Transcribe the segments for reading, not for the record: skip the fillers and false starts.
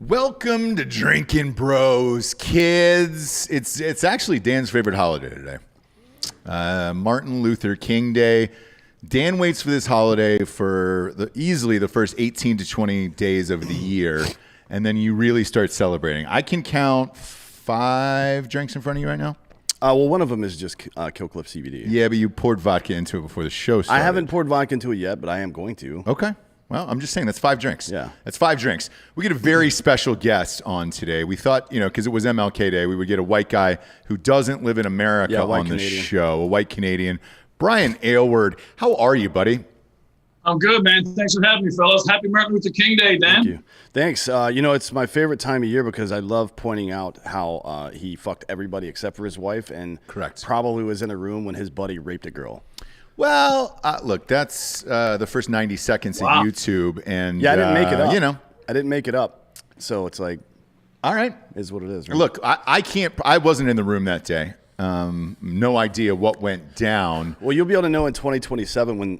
Welcome to Drinkin' Bros, kids. It's actually Dan's favorite holiday today. Martin Luther King Day. Dan waits for this holiday for easily the first 18 to 20 days of the year, and then you really start celebrating. I can count 5 drinks in front of you right now. Well, one of them is just Killcliff CBD. Yeah, but you poured vodka into it before the show started. I haven't poured vodka into it yet, but I am going to. Okay. Well, I'm just saying that's 5 drinks. Yeah. That's 5 drinks. We get a very special guest on today. We thought, because it was MLK Day, we would get a white guy who doesn't live in America on the show, a white Canadian. Brian Aylward, how are you, buddy? I'm good, man. Thanks for having me, fellas. Happy Martin Luther King Day, Dan. Thank you. Thanks. It's my favorite time of year because I love pointing out how he fucked everybody except for his wife and probably was in a room when his buddy raped a girl. Well, look, that's the first 90 seconds of YouTube. And yeah, I didn't make it up. I didn't make it up. So it's like, all right, is what it is. Right? Look, I wasn't in the room that day. No idea what went down. Well, you'll be able to know in 2027 when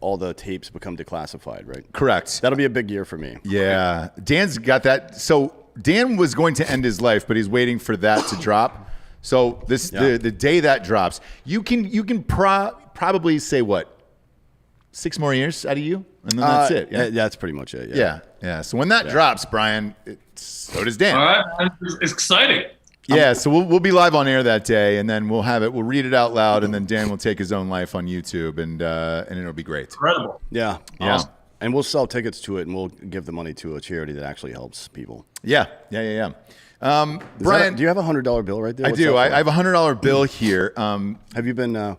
all the tapes become declassified, right? Correct. That'll be a big year for me. Yeah. Dan's got that. So Dan was going to end his life, but he's waiting for that to drop. So the day that drops, you can probably say what, 6 more years out of you, and then that's it. Yeah, that's pretty much it. Yeah. So when that drops, Brian, so does Dan. All right, it's exciting. Yeah, so we'll be live on air that day, and then we'll read it out loud, and then Dan will take his own life on YouTube, and it'll be great. Incredible. Yeah. Awesome. And we'll sell tickets to it, and we'll give the money to a charity that actually helps people. Yeah. Brian, do you have a $100 bill right there? I do. I have a $100 bill here. Have you been?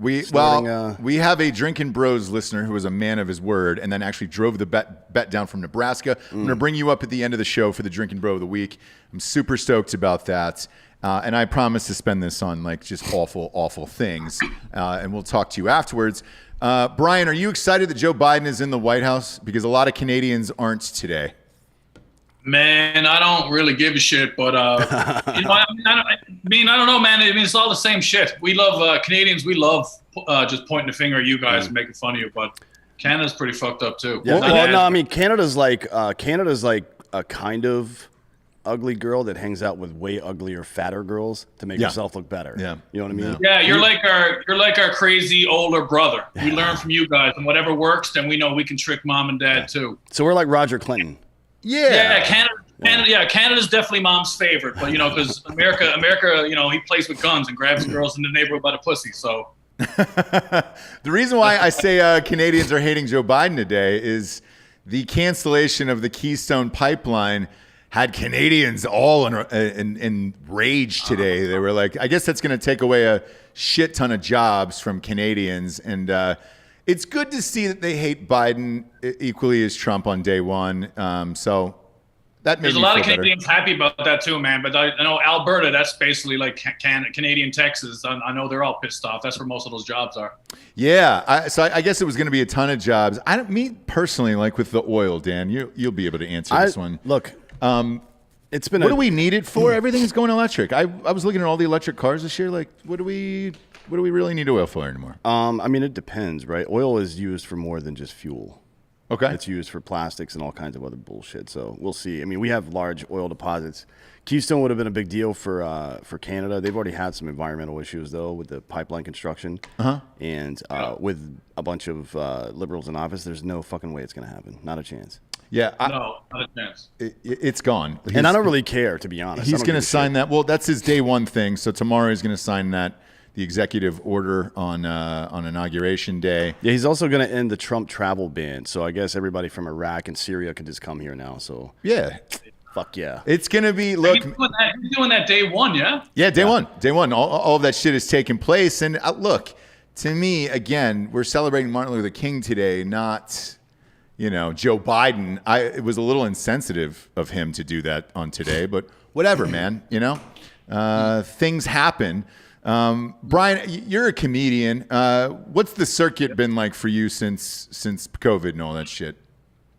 We have a Drinkin' Bros listener who was a man of his word, and then actually drove the bet down from Nebraska. I'm going to bring you up at the end of the show for the Drinkin' Bro of the week. I'm super stoked about that, and I promise to spend this on like just awful things, and we'll talk to you afterwards. Brian, are you excited that Joe Biden is in the White House? Because a lot of Canadians aren't today. Man, I don't really give a shit, but I don't know, man. I mean, it's all the same shit. We love Canadians. We love just pointing the finger at you guys and making fun of you, but Canada's pretty fucked up too. Yeah, I mean, Canada's like a kind of ugly girl that hangs out with way uglier, fatter girls to make herself look better. Yeah, you know what I mean? Yeah, you're like our crazy older brother. We learn from you guys, and whatever works, then we know we can trick mom and dad too. So we're like Roger Clinton. Yeah, Canada's definitely mom's favorite, but because America, he plays with guns and grabs girls in the neighborhood by the pussy. So the reason why I say Canadians are hating Joe Biden today is the cancellation of the Keystone pipeline had Canadians all in rage today. They were like, I guess that's going to take away a shit ton of jobs from Canadians, and it's good to see that they hate Biden equally as Trump on day one. So that made there's a lot of Canadians happy about that too, man. But I know Alberta, that's basically like Canadian Texas. I know they're all pissed off. That's where most of those jobs are. Yeah. So I guess it was going to be a ton of jobs. Me personally, like with the oil, Dan, you'll be able to answer this one. Look, it's been. What do we need it for? Everything's going electric. I was looking at all the electric cars this year. Like, what do we really need oil for anymore? I mean, it depends, right? Oil is used for more than just fuel. Okay. It's used for plastics and all kinds of other bullshit. So we'll see. I mean, we have large oil deposits. Keystone would have been a big deal for Canada. They've already had some environmental issues, though, with the pipeline construction. And with a bunch of liberals in office, there's no fucking way it's going to happen. Not a chance. Yeah. No, not a chance. It's gone. And I don't really care, to be honest. He's going to sign that. Well, that's his day one thing. So tomorrow he's going to sign that. The executive order on Inauguration Day. Yeah, he's also going to end the Trump travel ban. So I guess everybody from Iraq and Syria could just come here now. So yeah, fuck yeah. It's going to be look. You're doing that day one, yeah? Yeah, day one. All of that shit is taking place. And look, to me, again, we're celebrating Martin Luther King today, not Joe Biden. It was a little insensitive of him to do that on today, but whatever, man. Things happen. Brian, you're a comedian. What's the circuit been like for you since COVID and all that shit?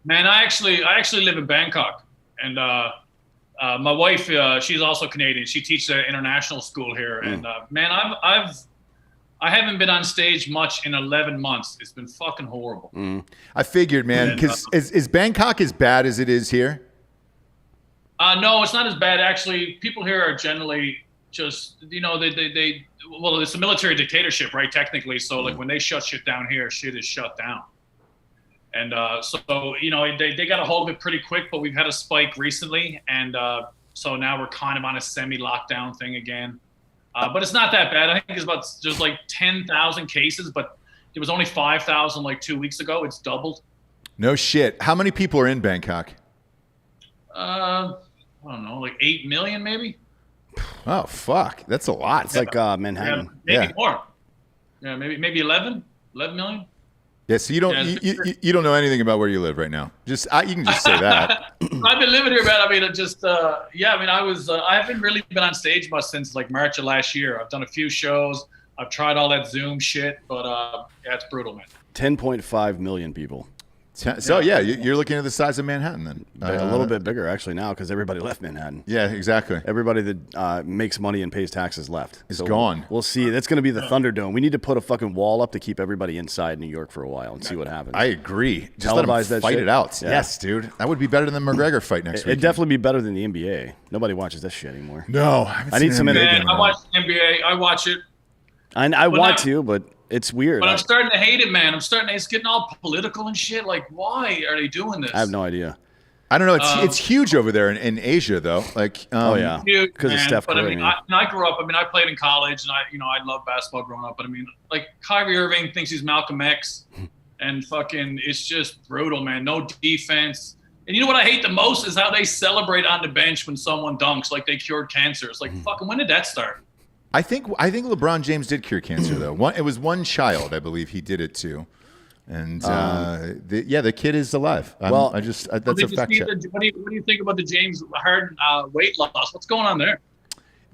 Man, I actually live in Bangkok, and my wife, she's also Canadian. She teaches at an international school here, and man, I haven't been on stage much in 11 months. It's been fucking horrible. I figured, man, because is Bangkok as bad as it is here? No, it's not as bad. Actually, people here are generally just, well, it's a military dictatorship, right? Technically. So like when they shut shit down here, shit is shut down. And so, they got a hold of it pretty quick, but we've had a spike recently. And so now we're kind of on a semi-lockdown thing again. But it's not that bad. I think there's like 10,000 cases, but it was only 5,000 like 2 weeks ago. It's doubled. No shit. How many people are in Bangkok? I don't know, like 8 million maybe. Oh, fuck. That's a lot. It's like Manhattan. Yeah, maybe more. Yeah, maybe 11 million. Yeah, so you don't you don't know anything about where you live right now. You can just say that. I've been living here, man. I mean, I haven't really been on stage much since like March of last year. I've done a few shows. I've tried all that Zoom shit, but yeah, it's brutal, man. 10.5 million people. So yeah, you're looking at the size of Manhattan then. A little bit bigger actually now because everybody left Manhattan. Yeah, exactly. Everybody that makes money and pays taxes left. It's gone. We'll see. That's going to be the Thunderdome. We need to put a fucking wall up to keep everybody inside New York for a while and see what happens. I agree. Just Televise let them that fight shit. it out. Yeah. Yes, dude. That would be better than the McGregor fight next week. It'd definitely be better than the NBA. Nobody watches this shit anymore. No, I need some Man, I watch the NBA. I watch it. I want to, but it's weird. But I'm starting to hate it, man. It's getting all political and shit. Like, why are they doing this? I have no idea. I don't know. It's huge over there in Asia, though. Like, oh yeah, because of Steph Curry. But I grew up. I played in college, and I loved basketball growing up. But I mean, like Kyrie Irving thinks he's Malcolm X, and fucking, it's just brutal, man. No defense. And you know what I hate the most is how they celebrate on the bench when someone dunks like they cured cancer. It's like, fucking, when did that start? I think LeBron James did cure cancer though. It was one child, I believe, he did it to, and the kid is alive. That's a fact check. What do you think about the James Harden weight loss? What's going on there?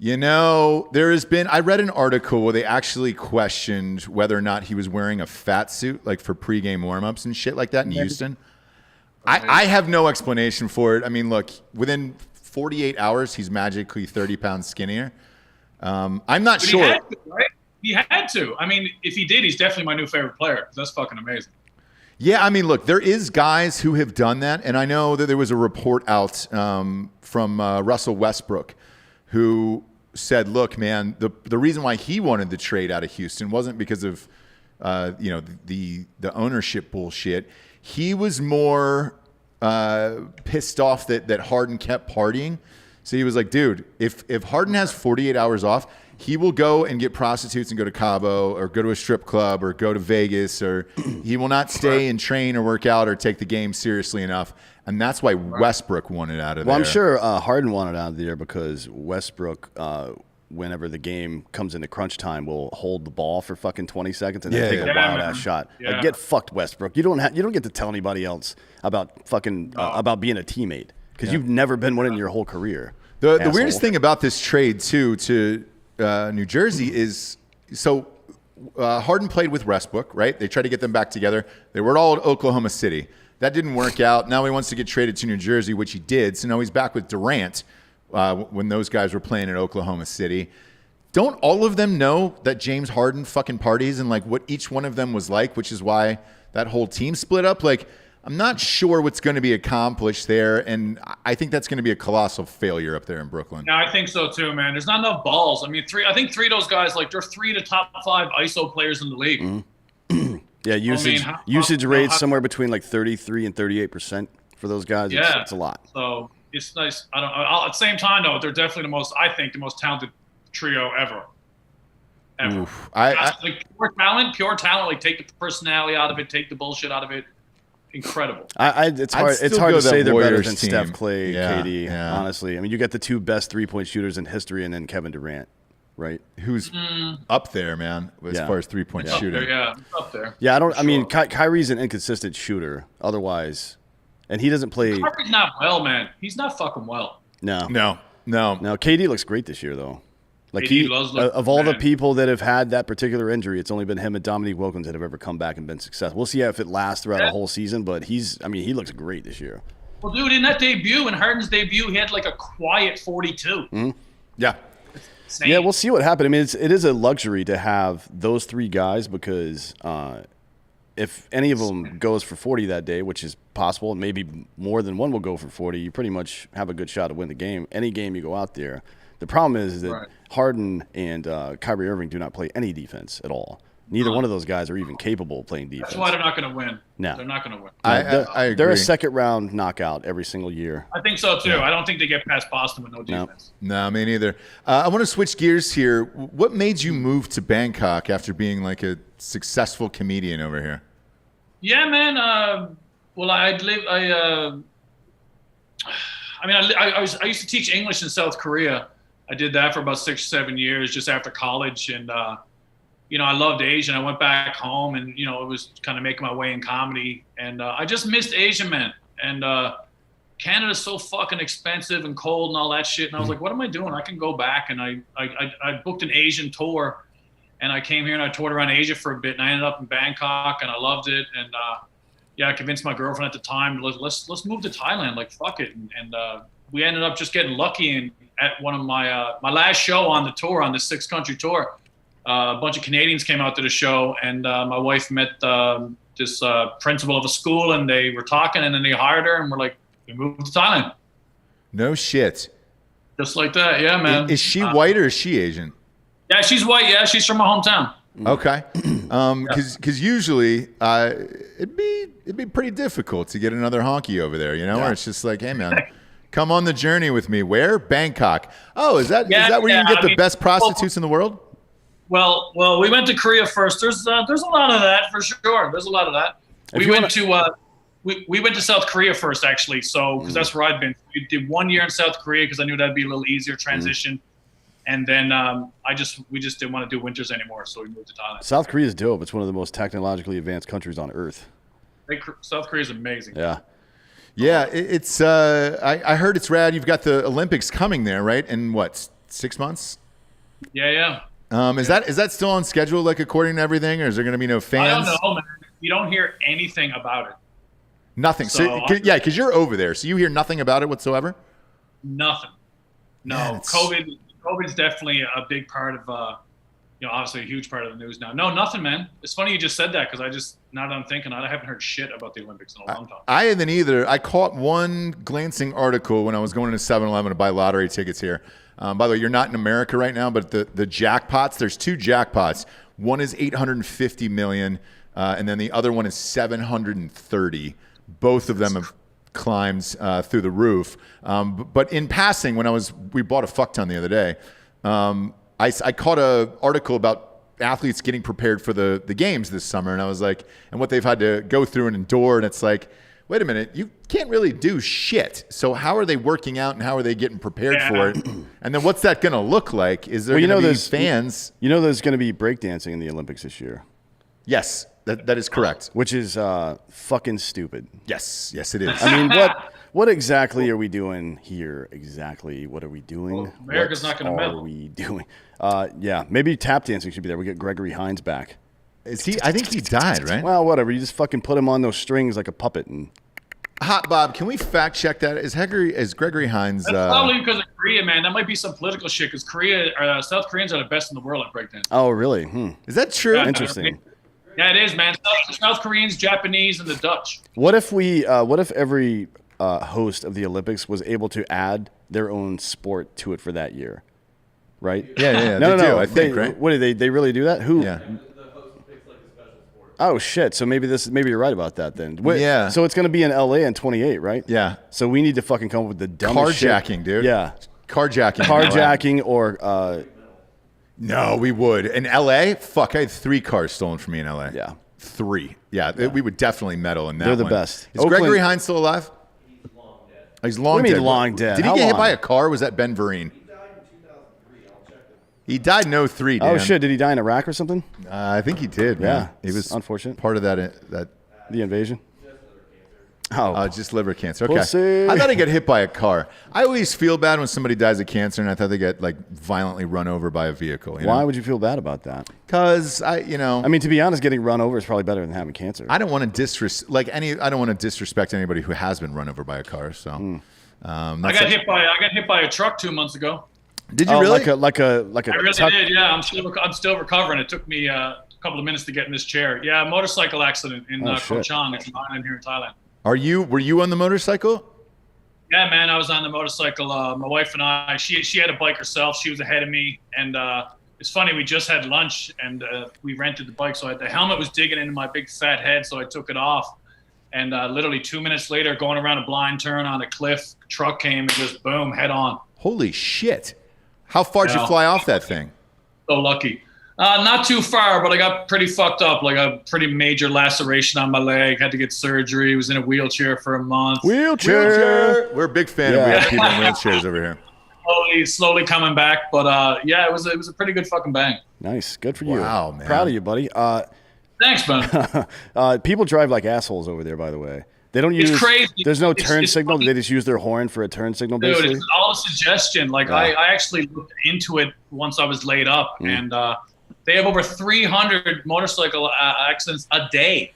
I read an article where they actually questioned whether or not he was wearing a fat suit, like for pregame warmups and shit like that in Houston. I have no explanation for it. I mean, look, within 48 hours, he's magically 30 pounds skinnier. I'm not sure. He had to, right? He had to. I mean, if he did, he's definitely my new favorite player. That's fucking amazing. Yeah, I mean, look, there is guys who have done that, and I know that there was a report out from Russell Westbrook who said, "Look, man, the reason why he wanted the trade out of Houston wasn't because of the ownership bullshit. He was more pissed off that Harden kept partying." So he was like, dude, if Harden has 48 hours off, he will go and get prostitutes and go to Cabo or go to a strip club or go to Vegas, or he will not stay and train or work out or take the game seriously enough. And that's why Westbrook wanted out of there. Well, I'm sure Harden wanted out of there because Westbrook, whenever the game comes into crunch time, will hold the ball for fucking 20 seconds and then take a wild ass shot. Yeah. Like, get fucked, Westbrook. You don't get to tell anybody else about fucking about being a teammate. Because you've never been one in your whole career. The weirdest thing about this trade, too, to New Jersey is, so Harden played with Westbrook, right? They tried to get them back together. They were all at Oklahoma City. That didn't work out. Now he wants to get traded to New Jersey, which he did. So now he's back with Durant when those guys were playing at Oklahoma City. Don't all of them know that James Harden fucking parties and like what each one of them was like, which is why that whole team split up? Like, I'm not sure what's going to be accomplished there, and I think that's going to be a colossal failure up there in Brooklyn. Yeah, I think so too, man. There's not enough balls. I mean, I think three of those guys, like, they're three of the top 5 ISO players in the league. Mm-hmm. Yeah, usage rates somewhere between like 33 and 38% for those guys. Yeah, it's a lot. So it's nice. I don't. At the same time, though, they're definitely the most talented trio ever. Oof. Like pure talent. Like, take the personality out of it, take the bullshit out of it. Incredible. It's hard to say they're better than team. Steph, Clay, KD. Yeah. Honestly, I mean, you get the 2 best 3-point shooters in history, and then Kevin Durant, right? Who's up there, man, as far as 3-point shooting. Up there. Yeah, I mean, Kyrie's an inconsistent shooter. Otherwise, and he doesn't play. Kyrie's not well, man. He's not fucking well. No. KD looks great this year, though. Like, of all the people that have had that particular injury, it's only been him and Dominique Wilkins that have ever come back and been successful. We'll see if it lasts throughout a whole season, but he looks great this year. Well, dude, in that debut, in Harden's debut, he had like a quiet 42. Mm-hmm. Yeah. Yeah, we'll see what happens. I mean, it is a luxury to have those 3 guys because if any of them goes for 40 that day, which is possible, and maybe more than one will go for 40, you pretty much have a good shot to win the game. Any game you go out there. The problem is that Harden and Kyrie Irving do not play any defense at all. Neither one of those guys are even capable of playing defense. That's why they're not going to win. No. They're not going to win. I agree. They're a second-round knockout every single year. I think so, too. Yeah. I don't think they get past Boston with no defense. No, me neither. I want to switch gears here. What made you move to Bangkok after being like a successful comedian over here? Yeah, man. Well, I used to teach English in South Korea. I did that for about 6-7 years just after college. And, I loved Asia. And I went back home and, it was kind of making my way in comedy. And I just missed Asia, man. And Canada's so fucking expensive and cold and all that shit. And I was like, what am I doing? I can go back. And I booked an Asian tour. And I came here and I toured around Asia for a bit. And I ended up in Bangkok and I loved it. And, I convinced my girlfriend at the time, let's move to Thailand. Like, fuck it. And we ended up just getting lucky. And at one of my last show on the tour, on this 6-country tour, a bunch of Canadians came out to the show, and my wife met this principal of a school, and they were talking, and then they hired her, and we're like, we moved to Thailand. No shit. Just like that, yeah, man. Is she white or is she Asian? Yeah, she's white. Yeah, she's from my hometown. Okay, because usually it'd be pretty difficult to get another honky over there, where it's just like, hey man, come on the journey with me. Where? Bangkok. Oh, is that where you can get the best prostitutes in the world? Well, we went to Korea first. There's a lot of that for sure. There's a lot of that. We went to South Korea first, actually. So because that's where I'd been. We did 1 year in South Korea because I knew that'd be a little easier transition. And then we just didn't want to do winters anymore, so we moved to Thailand. South Korea is dope. It's one of the most technologically advanced countries on earth. South Korea is amazing. Yeah. Yeah, it's. I heard it's rad. You've got the Olympics coming there, right? In what, 6 months? Yeah. Is that still on schedule, like according to everything, or is there going to be no fans? I don't know, man. You don't hear anything about it. Nothing. So yeah, because you're over there, so you hear nothing about it whatsoever. Nothing. No, Man, COVID's definitely a big part of, obviously a huge part of the news now. No, nothing, man. It's funny you just said that because now that I'm thinking, I haven't heard shit about the Olympics in a long time. I haven't either. I caught one glancing article when I was going to 7-Eleven to buy lottery tickets here. By the way, you're not in America right now, but the jackpots, there's 2 jackpots. One is $850 million, and then the other one is $730. Both of them have climbed through the roof. But in passing, we bought a fuck ton the other day. I caught an article about athletes getting prepared for the games this summer, and I was like, and what they've had to go through and endure, and it's like, wait a minute, you can't really do shit. So how are they working out and how are they getting prepared for it? And then what's that going to look like? Is there going to be fans? There's going to be breakdancing in the Olympics this year. Yes, that is correct. Which is fucking stupid. Yes, it is. I mean, what exactly are we doing here? Exactly, what are we doing? Well, America's not going to medal. What are we doing? Maybe tap dancing should be there. We get Gregory Hines back. Is he? I think he died, right? Well, whatever. You just fucking put him on those strings like a puppet. And Hot Bob, can we fact check that? Is Gregory Hines? That's probably because of Korea, man. That might be some political shit because South Koreans are the best in the world at breakdancing. Oh, really? Is that true? Yeah, Interesting. Yeah, it is, man. South Koreans, Japanese, and the Dutch. What if every host of the Olympics was able to add their own sport to it for that year? Right? Yeah. No. I think, right? What do they really do that? Who? Yeah. Oh shit! So maybe you're right about that then. Yeah. So it's gonna be in LA in 28, right? Yeah. So we need to fucking come up with the dumbest carjacking, shit. dude. Yeah. Carjacking or. No, we would in LA. Fuck, I had 3 cars stolen from me in LA. Yeah. 3. Yeah, we would definitely medal in that. They're the one. best. Is Gregory Hines still alive? He's long dead. What do you mean long dead? Did he How get hit long? by a car? Or was that Ben Vereen? He died in 03, Dan. Oh shit! Did he die in Iraq or something? I think he did. Man. Yeah, he was unfortunate. Part of that. The invasion. Just liver cancer. Okay. Pussy. I thought he got hit by a car. I always feel bad when somebody dies of cancer, and I thought they get like violently run over by a vehicle. Why would you feel bad about that? Because I mean, to be honest, getting run over is probably better than having cancer. I don't want to disrespect anybody who has been run over by a car. So, I got hit by a truck 2 months ago. Did you really? Like a I really did. Yeah, I'm still recovering. It took me a couple of minutes to get in this chair. Yeah, motorcycle accident in Koh Chang. It's an island here in Thailand. Were you on the motorcycle? Yeah, man, I was on the motorcycle. My wife and I, she had a bike herself. She was ahead of me. And it's funny, we just had lunch and we rented the bike. So the helmet was digging into my big fat head, so I took it off. And literally 2 minutes later, going around a blind turn on a cliff, truck came and just boom, head on. Holy shit. How far did you fly off that thing? So lucky. Not too far, but I got pretty fucked up, like a pretty major laceration on my leg. Had to get surgery. Was in a wheelchair for a month. Wheelchair. We're a big fan of people in wheelchairs over here. Slowly coming back, but yeah, it was a pretty good fucking bang. Nice, good for you. Wow, man. Proud of you, buddy. Thanks, man. People drive like assholes over there, by the way. They don't use. It's crazy. There's no turn signal. funny. They just use their horn for a turn signal, Dude, basically. it's all a suggestion. Like I actually looked into it once I was laid up, and they have over 300 motorcycle accidents a day.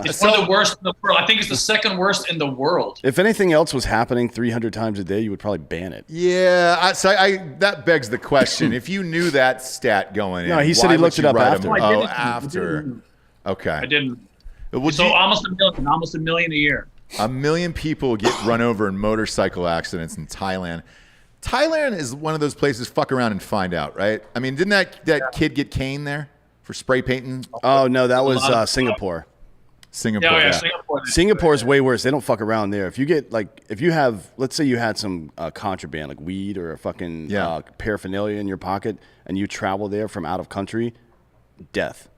It's one of the worst in the world. I think it's the second worst in the world. If anything else was happening 300 times a day, you would probably ban it. Yeah, that begs the question. If you knew that stat going in, No, he said he looked it up after. Oh, after. Okay. I didn't. Would So you- almost a million a year. 1 million people get run over in motorcycle accidents in Thailand. Thailand is one of those places, fuck around and find out, right? I mean, didn't that kid get caned there for spray painting? Oh, no, that was Singapore. Singapore. Yeah, Singapore. Singapore is way worse. They don't fuck around there. If you have, let's say you had some contraband, like weed or a fucking paraphernalia in your pocket, and you travel there from out of country, death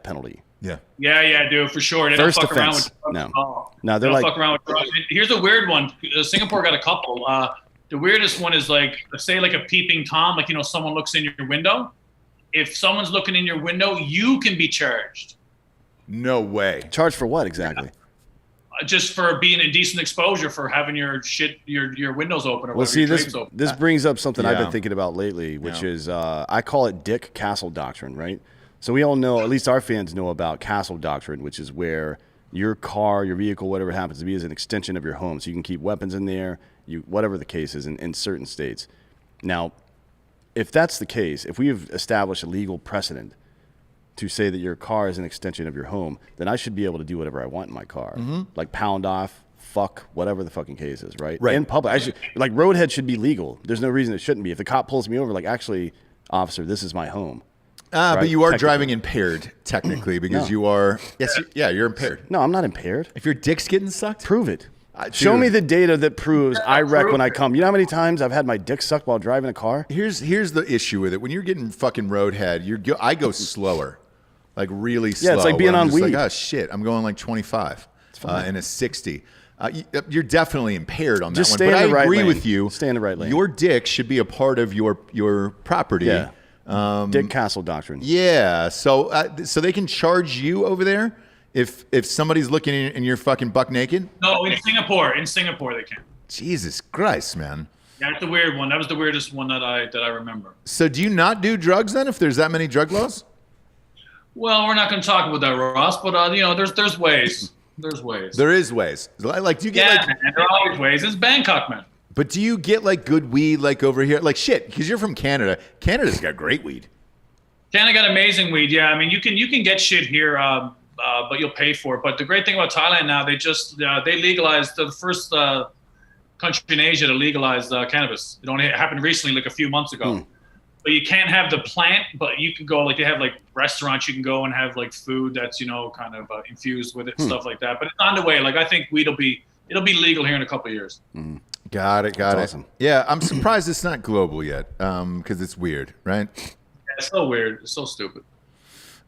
penalty. Yeah. Yeah, dude, for sure. They First don't fuck around offense. with drugs No. at all. No, They they're don't like, fuck around with drugs. Here's a weird one. Singapore got a couple. The weirdest one is like, say like a peeping Tom, like, someone looks in your window. If someone's looking in your window, you can be charged. No way. charged for what exactly? Just for being indecent exposure, for having your windows open or Well, see, your this drapes open. this brings up something I've Yeah. been thinking about lately, which is I call it Dick Castle Doctrine, right? So we all know, at least our fans know about Castle Doctrine, which is where your car, your vehicle, whatever it happens to be, is an extension of your home. So you can keep weapons in there, whatever the case is in certain states. Now, if that's the case, if we have established a legal precedent to say that your car is an extension of your home, then I should be able to do whatever I want in my car. Like pound off, fuck, whatever the fucking case is, right? Right. In public. Roadhead should be legal. There's no reason it shouldn't be. If the cop pulls me over, like, actually, officer, this is my home. But Right? you are Technically. driving impaired, technically, because you are. Yes, you're impaired. No, I'm not impaired. If your dick's getting sucked, Prove it. Dude. Show me the data that proves I wreck when I prove it. come. You know how many times I've had my dick sucked while driving a car? here's the issue with it. When you're getting fucking roadhead, I go slower, like really slow. Yeah, it's like being where I'm on just weed. Like, oh shit, I'm going like 25 and a 60. You're definitely impaired on that Just one. stay But in I the right agree lane. with you. Stay in the right lane. Your dick should be a part of your property. Yeah. Dick Castle Doctrine. Yeah. So they can charge you over there if somebody's looking in and you're fucking buck naked. No, in Singapore they can. Jesus Christ, man. Yeah, that's the weird one. That was the weirdest one that I remember. So do you not do drugs then if there's that many drug laws? Well, we're not going to talk about that, Ross. But there's ways. There's ways. There is ways. Like, do you get Man, there are always ways. It's Bangkok, man. But do you get like good weed like over here? Like shit, because you're from Canada. Canada's got great weed. Canada got amazing weed. Yeah, I mean you can get shit here, but you'll pay for it. But the great thing about Thailand now, they legalized the first country in Asia to legalize cannabis. It only happened recently, like a few months ago. But you can't have the plant, but you can go, like they have like restaurants you can go and have like food that's kind of infused with it, stuff like that. But it's on the way. Like I think it'll be legal here in a couple of years. Got it. Awesome. Yeah, I'm surprised it's not global yet, because it's weird, right? Yeah, it's so weird. It's so stupid.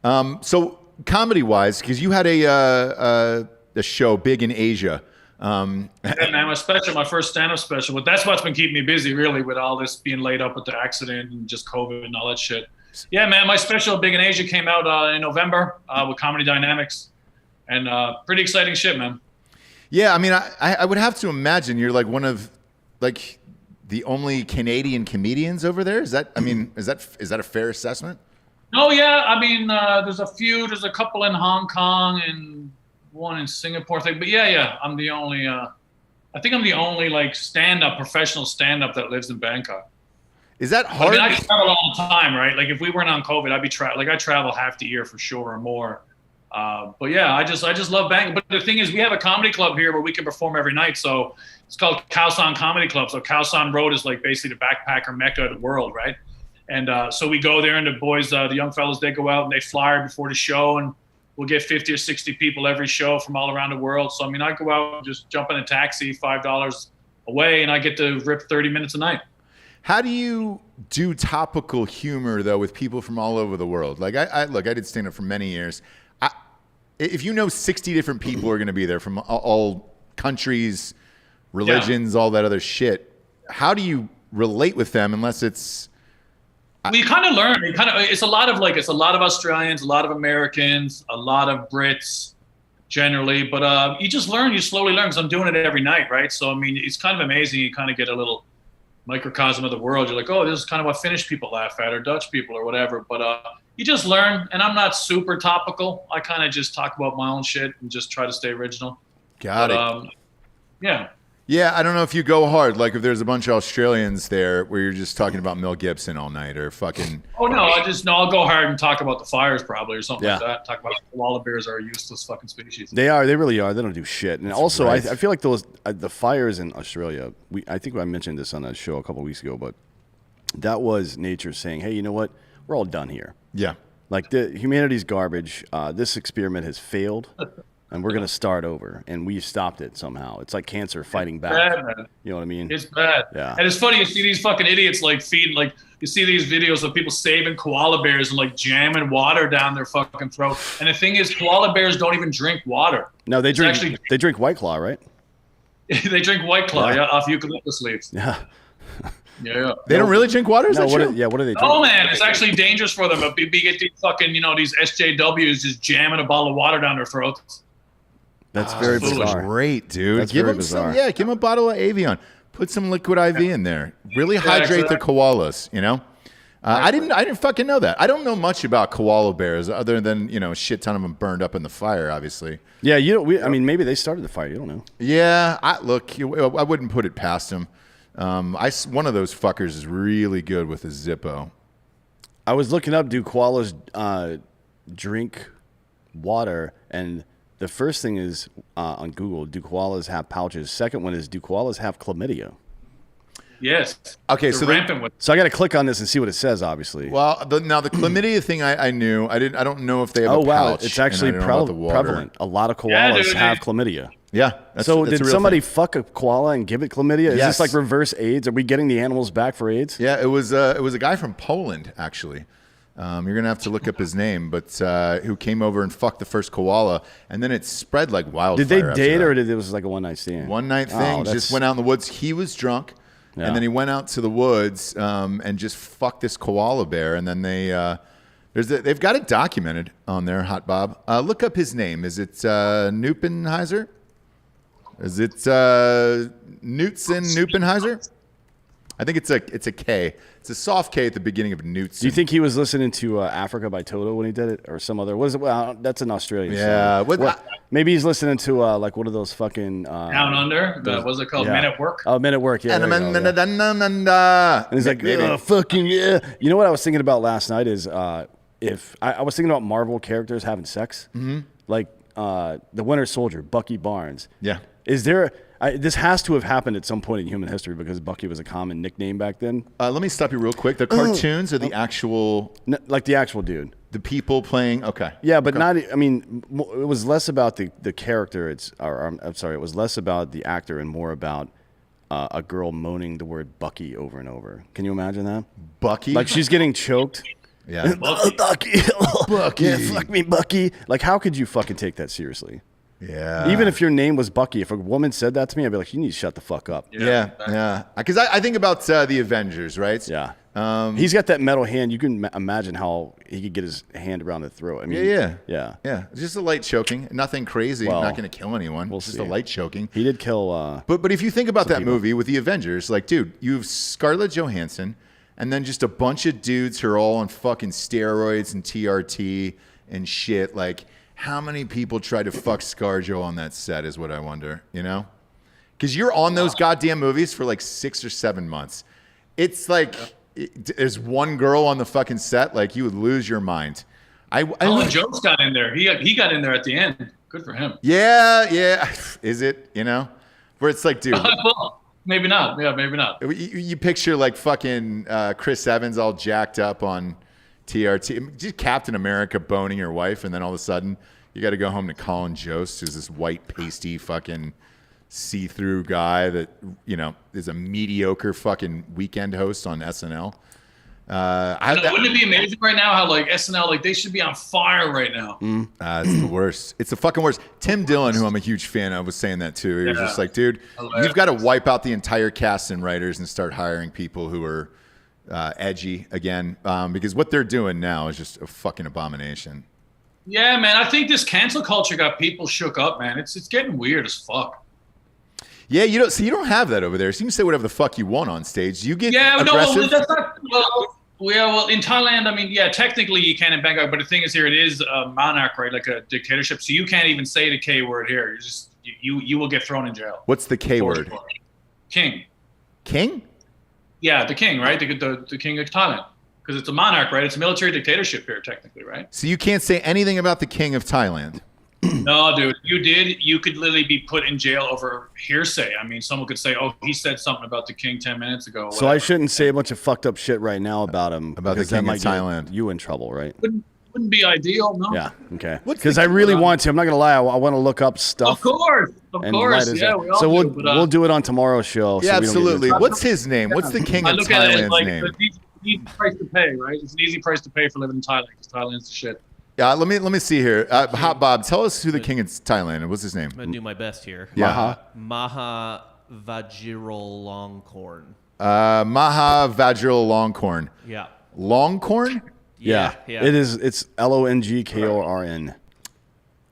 So comedy-wise, because you had a show big in Asia. Yeah, man, my first stand-up special. But that's what's been keeping me busy, really, with all this being laid up with the accident and just COVID and all that shit. Yeah, man, my special Big in Asia came out in November with Comedy Dynamics, and pretty exciting shit, man. Yeah, I mean, I would have to imagine you're like one of like the only Canadian comedians over there. Is that a fair assessment? Oh yeah, I mean, there's a couple in Hong Kong and one in Singapore. But yeah, I'm the only. I think I'm the only like professional stand-up that lives in Bangkok. Is that I hard? mean, I travel all the time, right? Like if we weren't on COVID, I'd be I travel half the year for sure or more. But yeah, I just love Bangkok. But the thing is, we have a comedy club here where we can perform every night. So it's called Khaosan Comedy Club. So Khaosan Road is like basically the backpacker mecca of the world, right? And so we go there, and the boys, the young fellas, they go out and they flyer before the show, and we'll get 50 or 60 people every show from all around the world. So I mean, I go out and just jump in a taxi, $5 away, and I get to rip 30 minutes a night. How do you do topical humor though with people from all over the world? Like I did stand up for many years. If you know 60 different people are going to be there from all countries, religions, all that other shit, how do you relate with them unless it's? Well, you kind of learn. It's a lot of Australians, a lot of Americans, a lot of Brits, generally. But you just learn. You slowly learn because I'm doing it every night, right? So I mean, it's kind of amazing. You kind of get a little microcosm of the world. You're like, oh, this is kind of what Finnish people laugh at, or Dutch people, or whatever. But you just learn. And I'm not super topical. I kind of just talk about my own shit and just try to stay original. Got it. Yeah. Yeah, I don't know if you go hard. Like if there's a bunch of Australians there where you're just talking about Mel Gibson all night or fucking. Oh no, I'll go hard and talk about the fires probably or something like that. Talk about koala bears are a useless fucking species. They are. They really are. They don't do shit. And also, right. I feel like the fires in Australia. I think I mentioned this on a show a couple of weeks ago, but that was nature saying, "Hey, you know what? We're all done here. Yeah, like humanity's garbage. This experiment has failed." And we're going to start over. And we've stopped it somehow. It's like cancer fighting back. Bad, man. You know what I mean? It's bad. Yeah. And it's funny, you see these fucking idiots like feeding, like, you see these videos of people saving koala bears and like jamming water down their fucking throat. And the thing is, koala bears don't even drink water. No, they drink White Claw, right? They drink White Claw, off eucalyptus leaves. Yeah. Yeah. They don't really drink water? Is that true? What do they drink? Oh, man, it's actually dangerous for them. But you get these fucking, these SJWs just jamming a bottle of water down their throats. That's very bizarre. Great, dude. That's give very him bizarre. give him a bottle of Avion. Put some liquid IV in there. Really hydrate the koalas, I didn't fucking know that. I don't know much about koala bears other than, a shit ton of them burned up in the fire, obviously. Yeah, maybe they started the fire. You don't know. Yeah, I wouldn't put it past them. One of those fuckers is really good with a Zippo. I was looking up, do koalas drink water? And the first thing is on Google, do koalas have pouches? Second one is, do koalas have chlamydia? Yes. Okay, so I got to click on this and see what it says. Obviously. Well, the chlamydia thing I knew. I don't know if they have. Oh a wow, pouch, it's actually prevalent. A lot of koalas have chlamydia. Yeah. So did somebody fuck a koala and give it chlamydia? Is this like reverse AIDS? Are we getting the animals back for AIDS? Yeah, it was a guy from Poland actually. You're gonna have to look up his name, but who came over and fucked the first koala, and then it spread like wildfire. Did they date, or it was like a one night stand? One night thing. Just went out in the woods. He was drunk, and then he went out to the woods and just fucked this koala bear. And then they've got it documented on there. Hot Bob, look up his name. Is it Neupenheiser? Is it Neupenheiser? I think it's a K. It's a soft K at the beginning of Newtson. Do you think he was listening to Africa by Toto when he did it, or some other? What is it? Well, that's an Australian song. Maybe he's listening to like one of those fucking Down Under. What's it called? Men at Work. Oh, Men at Work. Yeah. And he's like, fucking yeah. You know what I was thinking about last night is if I was thinking about Marvel characters having sex, like the Winter Soldier, Bucky Barnes. Yeah. Is there? This has to have happened at some point in human history because Bucky was a common nickname back then. Let me stop you real quick. The cartoons are the actual... like the actual dude. The people playing... Okay. Yeah, but not... I mean, it was less about the character. I'm sorry. It was less about the actor and more about a girl moaning the word Bucky over and over. Can you imagine that? Bucky? Like she's getting choked. Yeah. Bucky. Bucky. Yeah, fuck me, Bucky. Like, how could you fucking take that seriously? Yeah. Even if your name was Bucky, if a woman said that to me, I'd be like, you need to shut the fuck up. Yeah. Because I think about the Avengers, right? Yeah. He's got that metal hand. You can imagine how he could get his hand around the throat. I mean, yeah. It's just a light choking. Nothing crazy. Well, not going to kill anyone. We'll just see. a light choking. He did kill. But if you think about that movie with the Avengers, like, dude, you have Scarlett Johansson, and then just a bunch of dudes who are all on fucking steroids and TRT and shit. Like, how many people tried to fuck ScarJo on that set is what I wonder, Because you're on those goddamn movies for like 6 or 7 months. It's like there's one girl on the fucking set, like you would lose your mind. And Joe's got in there. He got in there at the end. Good for him. Yeah. Is it, where it's like, dude. Well, maybe not. Yeah, maybe not. You picture like fucking Chris Evans all jacked up on TRT. Just Captain America boning your wife, and then all of a sudden you got to go home to Colin Jost, who's this white, pasty fucking see-through guy that, is a mediocre fucking weekend host on SNL. Wouldn't it be amazing right now how like SNL, like they should be on fire right now? It's the worst. It's the fucking worst. Tim Dillon, who I'm a huge fan of, was saying that too. He was just like, dude, you've got to wipe out the entire cast and writers and start hiring people who are edgy again, because what they're doing now is just a fucking abomination. Yeah, man. I think this cancel culture got people shook up, man. It's getting weird as fuck. Yeah, you don't have that over there. So you can say whatever the fuck you want on stage. You get aggressive. No, that's not. Well, in Thailand, I mean, yeah, technically you can in Bangkok, but the thing is here, it is a monarch, right? Like a dictatorship. So you can't even say the K word here. You're just you will get thrown in jail. What's the K word? King. King? Yeah, the king, right? The king of Thailand, because it's a monarch, right? It's a military dictatorship here, technically, right? So you can't say anything about the king of Thailand. No, dude, you could literally be put in jail over hearsay. I mean, someone could say, "Oh, he said something about the king 10 minutes ago." So I shouldn't say a bunch of fucked up shit right now about him, about the king of Thailand. You in trouble, right? Wouldn't be ideal, no. Yeah, okay. Because I really want to. I'm not gonna lie. I want to look up stuff. Of course. Yeah, we all so do, we'll do it on tomorrow's show. Yeah, absolutely. What's his name? What's the king of Thailand's name? It's an easy price to pay, right? It's an easy price to pay for living in Thailand because Thailand's the shit. Yeah, let me see here. Hot Bob, tell us who the king of Thailand is. What's his name? I'm going to do my best here. Yeah. Maha Vajiralongkorn. Maha Vajiralongkorn. Yeah. Longkorn? Yeah. It is. It's Longkorn.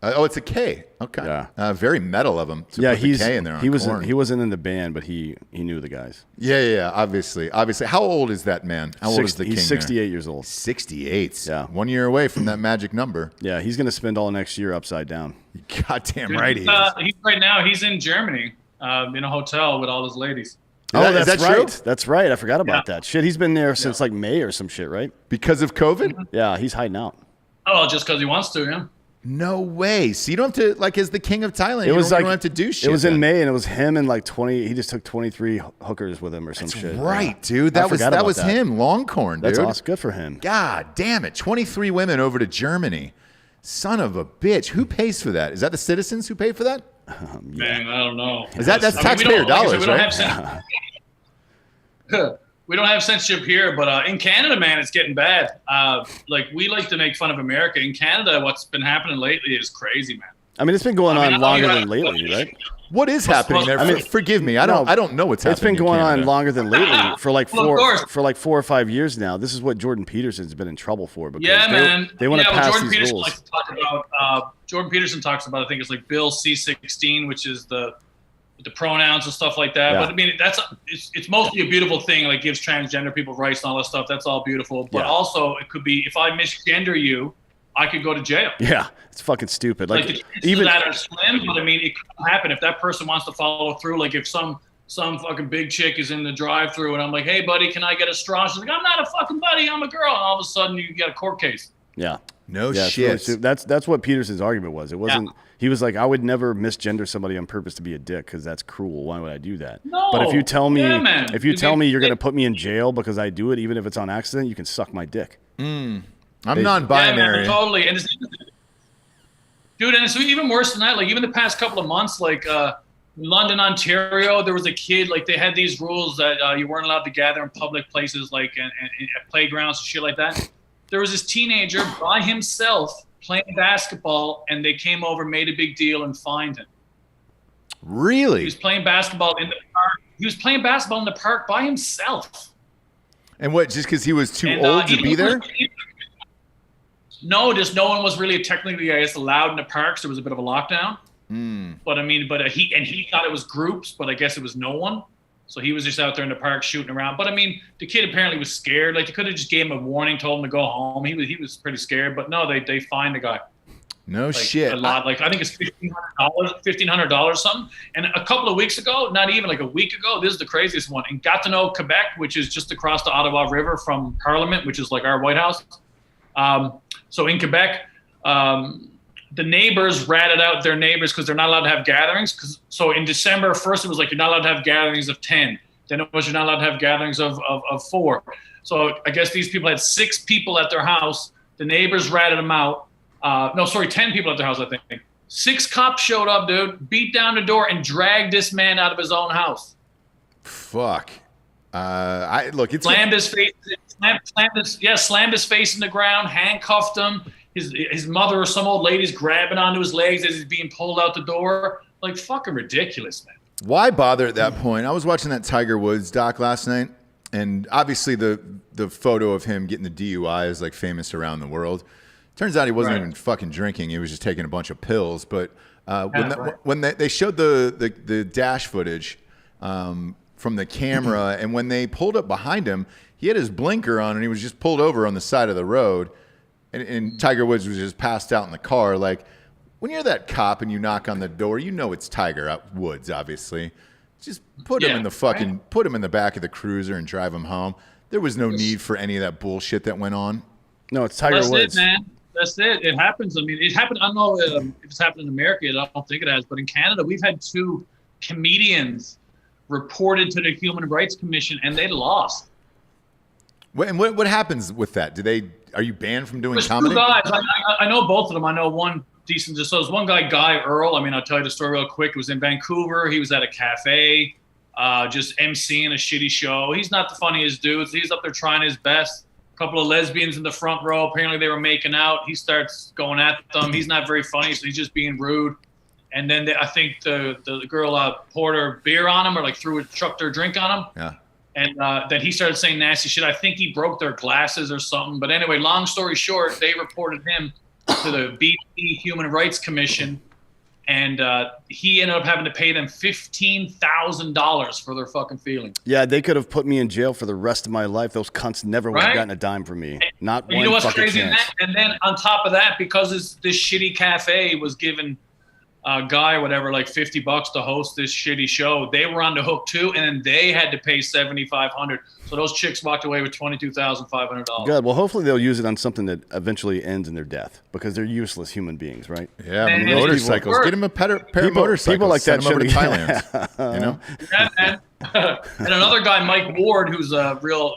It's a K. Okay. Yeah. Very metal of him. To Yeah, put the K in there. he wasn't in the band, but he knew the guys. Yeah. Obviously. How old is that man? How old is the king? He's 68 years old. 68. Yeah. 1 year away from that magic number. Yeah, he's gonna spend all next year upside down. Goddamn right he is. He's right now. He's in Germany, in a hotel with all his ladies. Is that right. true? That's right. I forgot about that. Shit, he's been there since like May or some shit, right? Because of COVID? Yeah, he's hiding out. Oh, just because he wants to, yeah. No way. So you don't have to, like, as the king of Thailand, you don't have to do shit. It was then. in May, and it was him and like 20. He just took 23 hookers with him or some shit. Right, dude. That was him, Longkorn, dude. That's awesome. Good for him. God damn it. 23 women over to Germany. Son of a bitch. Who pays for that? Is that the citizens who pay for that? Man, I don't know. That's taxpayer dollars, right? We don't have censorship here, but in Canada, man, it's getting bad. Like, we like to make fun of America. In Canada, what's been happening lately is crazy, man. I mean, it's been going on longer than lately, right? What is happening there? I mean, forgive me. I don't know what's happening. It's been going on longer than lately for like Well, 4 or 5 years now. This is what Jordan Peterson's been in trouble for. Because they want to Jordan pass these Peterson rules. likes to talk about. Jordan Peterson talks about, I think it's like Bill C-16, which is the pronouns and stuff like that. Yeah. But I mean, it's mostly a beautiful thing. Like, gives transgender people rights and all that stuff. That's all beautiful. But also, it could be, if I misgender you, I could go to jail. Yeah, it's fucking stupid. Like the chances of that are slim, but I mean, it could happen if that person wants to follow through. Like, if some fucking big chick is in the drive-through and I'm like, "Hey, buddy, can I get a straw?" She's like, "I'm not a fucking buddy, I'm a girl." And all of a sudden, you get a court case. Yeah. No yeah, shit. Really, that's what Peterson's argument was. It wasn't. Yeah. He was like, I would never misgender somebody on purpose to be a dick because that's cruel. Why would I do that? No. But if you tell me, tell me you're going to put me in jail because I do it, even if it's on accident, you can suck my dick. I'm non-binary. Yeah, man, totally. And dude, and it's even worse than that. Like, even the past couple of months, like London, Ontario, there was a kid. Like, they had these rules that you weren't allowed to gather in public places, like and at playgrounds and shit like that. There was this teenager by himself playing basketball, and they came over, made a big deal, and fined him. Really? He was playing basketball in the park. He was playing basketball in the park by himself. And what? Just because he was too old to be there? No, just no one was really technically, I guess, allowed in the parks. There was a bit of a lockdown. But I mean, he thought it was groups, but I guess it was no one. So he was just out there in the park shooting around. But I mean, the kid apparently was scared. Like, they could have just gave him a warning, told him to go home. He was pretty scared. But no, they fined the guy. No Like, shit. a lot. Like I think it's $1,500 something. And a couple of weeks ago, not even like a week ago, this is the craziest one. In Gatineau, Quebec, which is just across the Ottawa River from Parliament, which is like our White House. So in Quebec, the neighbors ratted out their neighbors because they're not allowed to have gatherings. So in December, first it was like you're not allowed to have gatherings of 10. Then it was you're not allowed to have gatherings of 4. So I guess these people had 6 people at their house. The neighbors ratted them out. 10 people at their house, I think. 6 cops showed up, dude, beat down the door and dragged this man out of his own house. Fuck. It's slammed his face in the ground, handcuffed him. His mother or some old lady's grabbing onto his legs as he's being pulled out the door. Like, fucking ridiculous, man. Why bother at that point? I was watching that Tiger Woods doc last night, and obviously the photo of him getting the DUI is like famous around the world. Turns out he wasn't even fucking drinking. He was just taking a bunch of pills. But when they showed the dash footage from the camera, and when they pulled up behind him, he had his blinker on, and he was just pulled over on the side of the road. And Tiger Woods was just passed out in the car. Like, when you're that cop and you knock on the door, you know it's Tiger Woods, obviously. Just put him in put him in the back of the cruiser and drive him home. There was no need for any of that bullshit that went on. No, it's Tiger Woods. That's it, man. That's it. It happens. I mean, it happened. I don't know if it's happened in America yet. I don't think it has. But in Canada, we've had 2 comedians reported to the Human Rights Commission, and they lost. And what happens with that? Are you banned from doing comedy? 2 guys. I know both of them. I know one decent. So there's one guy, Guy Earl. I mean, I'll tell you the story real quick. It was in Vancouver. He was at a cafe, just emceeing a shitty show. He's not the funniest dude. He's up there trying his best. A couple of lesbians in the front row. Apparently they were making out. He starts going at them. He's not very funny, so he's just being rude. And then I think the girl poured her beer on him, or like chucked her drink on him. Yeah. And then he started saying nasty shit. I think he broke their glasses or something. But anyway, long story short, they reported him to the BC Human Rights Commission, and he ended up having to pay them $15,000 for their fucking feelings. Yeah, they could have put me in jail for the rest of my life. Those cunts never would have gotten a dime from me. Not one you know what's fucking crazy? chance. And then on top of that, because this shitty cafe was giving a guy or whatever like $50 to host this shitty show, they were on the hook too, and then they had to pay $7,500. So those chicks walked away with $22,500. Good. Well, hopefully they'll use it on something that eventually ends in their death, because they're useless human beings, right? Yeah, motorcycles. Get him a pair of motorcycles. People like that send him over to shouldn't- Thailand. You know. And another guy, Mike Ward, who's a real,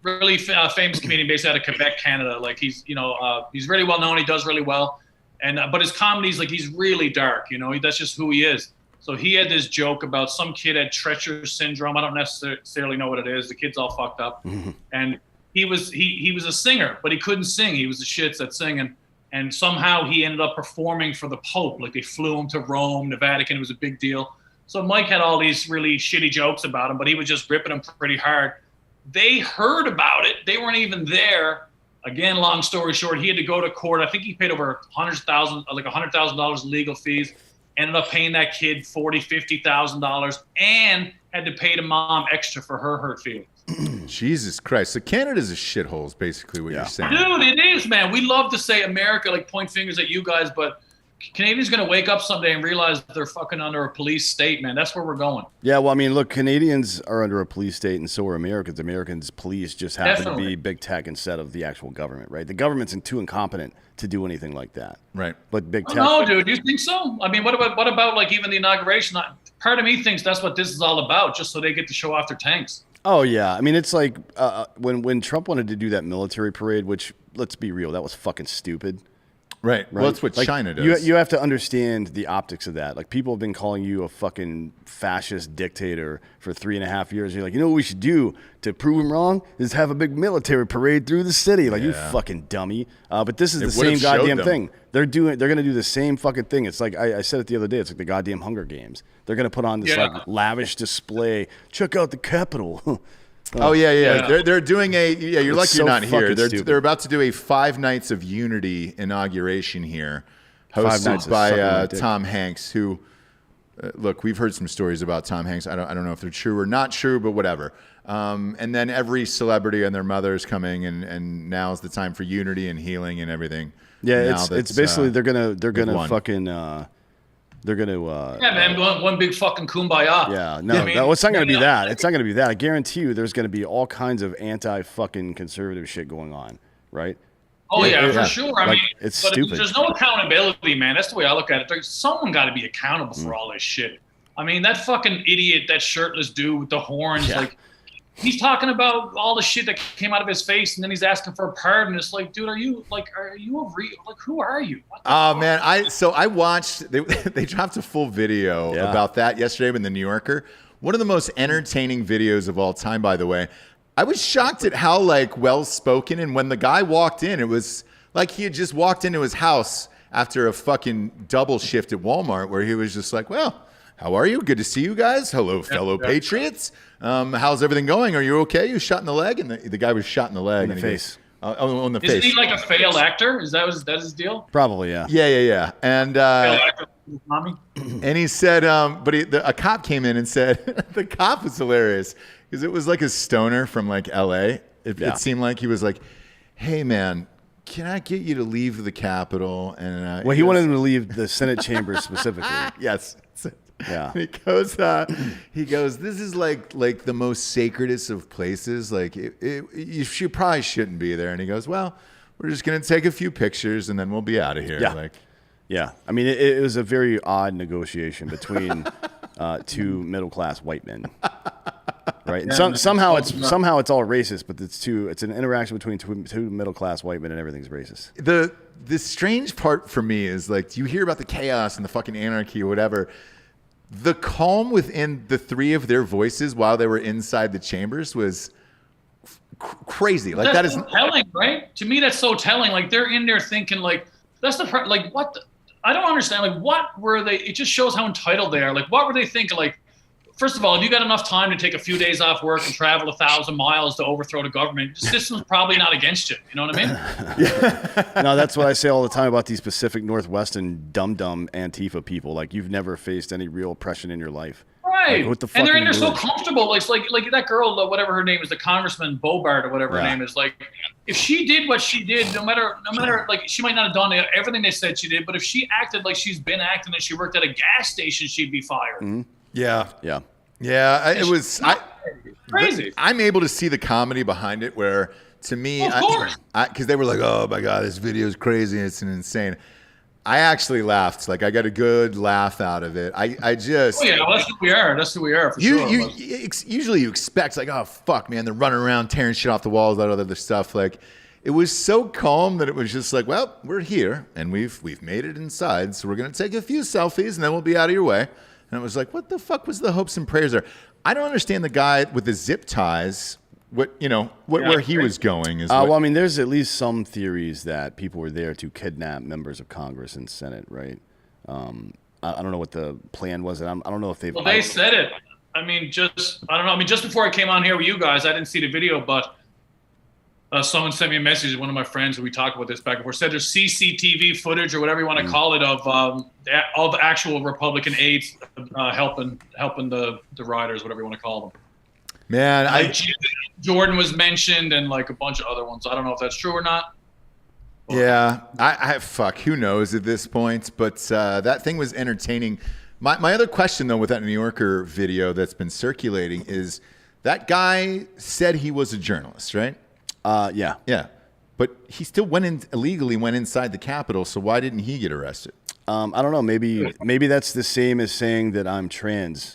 really famous comedian based out of Quebec, Canada. Like he's really well known. He does really well. And but his comedy's like, he's really dark, that's just who he is. So he had this joke about some kid had Treacher syndrome. I don't necessarily know what it is. The kid's all fucked up. Mm-hmm. And he was a singer, but he couldn't sing. He was the shits at singing. And somehow he ended up performing for the Pope. Like they flew him to Rome, the Vatican. It was a big deal. So Mike had all these really shitty jokes about him, but he was just ripping them pretty hard. They heard about it. They weren't even there. Again, long story short, he had to go to court. I think he paid over $100,000 legal fees. Ended up paying that kid $40,000, $50,000, and had to pay the mom extra for her hurt feelings. Jesus Christ! So Canada's a shithole, is basically what you're saying. Dude, it is, man. We love to say America, like point fingers at you guys, but Canadians going to wake up someday and realize they're fucking under a police state, man. That's where we're going. Yeah, well, I mean, look, Canadians are under a police state, and so are Americans. Americans' police just happen to be big tech instead of the actual government, right? The government's too incompetent to do anything like that. Right. But big tech. No, dude, you think so? I mean, what about like even the inauguration? Part of me thinks that's what this is all about, just so they get to show off their tanks. Oh, yeah. I mean, it's like when Trump wanted to do that military parade, which, let's be real, that was fucking stupid. Right. Well, that's what China does. You have to understand the optics of that. Like, people have been calling you a fucking fascist dictator for 3.5 years. You're like, what we should do to prove him wrong is have a big military parade through the city. Like, you fucking dummy. But this is the same goddamn thing. They're going to do the same fucking thing. It's like, I said it the other day, it's like the goddamn Hunger Games. They're going to put on this like lavish display. Check out the Capitol. Oh yeah. They're doing you're lucky you're not here. Stupid. They're about to do a 5 Nights of Unity inauguration here, hosted by Tom Hanks, who look, we've heard some stories about Tom Hanks. I don't know if they're true or not true, but whatever. And then every celebrity and their mother is coming, and now's the time for unity and healing and everything. Yeah, it's basically they're gonna fucking they're gonna yeah, man, one big fucking kumbaya. Yeah, no, it's not gonna be that. It's not gonna be that. I guarantee you, there's gonna be all kinds of anti-fucking conservative shit going on, right? Oh yeah, for sure. I mean, it's but stupid. There's no accountability, man. That's the way I look at it. There's someone got to be accountable for all this shit. I mean, that fucking idiot, that shirtless dude with the horns, like, he's talking about all the shit that came out of his face, and then he's asking for a pardon. It's like, dude, are you a real, like, who are you? Oh man, I watched. They dropped a full video about that yesterday in the New Yorker. One of the most entertaining videos of all time, by the way. I was shocked at how well spoken, and when the guy walked in, it was like he had just walked into his house after a fucking double shift at Walmart, where he was just like, "Well, how are you? Good to see you guys. Hello, fellow patriots. How's everything going? Are you okay? You shot in the leg?" And the guy was shot in the leg. In the face. On the face. Isn't he like a failed actor? Is that his deal? Probably, yeah. Yeah. And Failed actor, mommy? and he said, but a cop came in and said, the cop was hilarious because it was like a stoner from L.A. It seemed like he was like, "Hey man, can I get you to leave the Capitol?" And he wanted him to leave the Senate chambers specifically. Yes. Yeah. He goes, "This is like the most sacredest of places. You probably shouldn't be there." And he goes, "Well, we're just gonna take a few pictures and then we'll be out of here." Yeah. Yeah. I mean, it was a very odd negotiation between two middle-class white men. Right. And somehow it's all racist, but it's an interaction between two middle-class white men, and everything's racist. The strange part for me is you hear about the chaos and the fucking anarchy or whatever. The calm within the three of their voices while they were inside the chambers was crazy. That's so telling, right? To me, that's so telling. They're in there thinking that's what I don't understand. What were they? It just shows how entitled they are. What were they thinking? First of all, if you got enough time to take a few days off work and travel 1,000 miles to overthrow the government, the system's probably not against you. You know what I mean? No, that's what I say all the time about these Pacific Northwest and dumb Antifa people. You've never faced any real oppression in your life. Right. What the fuck and they're are in you there so doing? comfortable. Like that girl, whatever her name is, the Congressman Bobart or whatever her name is. If she did what she did, no matter, she might not have done everything they said she did, but if she acted like she's been acting and she worked at a gas station, she'd be fired. Mm-hmm. Yeah. It was crazy. I'm able to see the comedy behind it, where to me, of course, because they were like, "Oh my god, this video is crazy, it's insane." I actually laughed. I got a good laugh out of it. I just. Oh yeah, well, that's who we are. That's who we are for sure. Usually you expect "Oh fuck, man, they're running around tearing shit off the walls," that other stuff. It was so calm that it was just "Well, we're here and we've made it inside, so we're gonna take a few selfies and then we'll be out of your way." And it was what the fuck was the hopes and prayers there? I don't understand the guy with the zip ties. Where he was going is. Well, I mean, there's at least some theories that people were there to kidnap members of Congress and Senate, right? I don't know what the plan was. I don't know if they've. Well, they said it. I mean, I don't know. I mean, just before I came on here with you guys, I didn't see the video, but someone sent me a message. One of my friends, and we talked about this back and forth, said there's CCTV footage or whatever you want to call it of actual Republican aides helping the riders, whatever you want to call them. Man, Jordan was mentioned and a bunch of other ones. I don't know if that's true or not. Yeah, I fuck. Who knows at this point? But that thing was entertaining. My other question though, with that New Yorker video that's been circulating, is that guy said he was a journalist, right? Yeah. But he still illegally went inside the Capitol. So why didn't he get arrested? I don't know. Maybe that's the same as saying that I'm trans.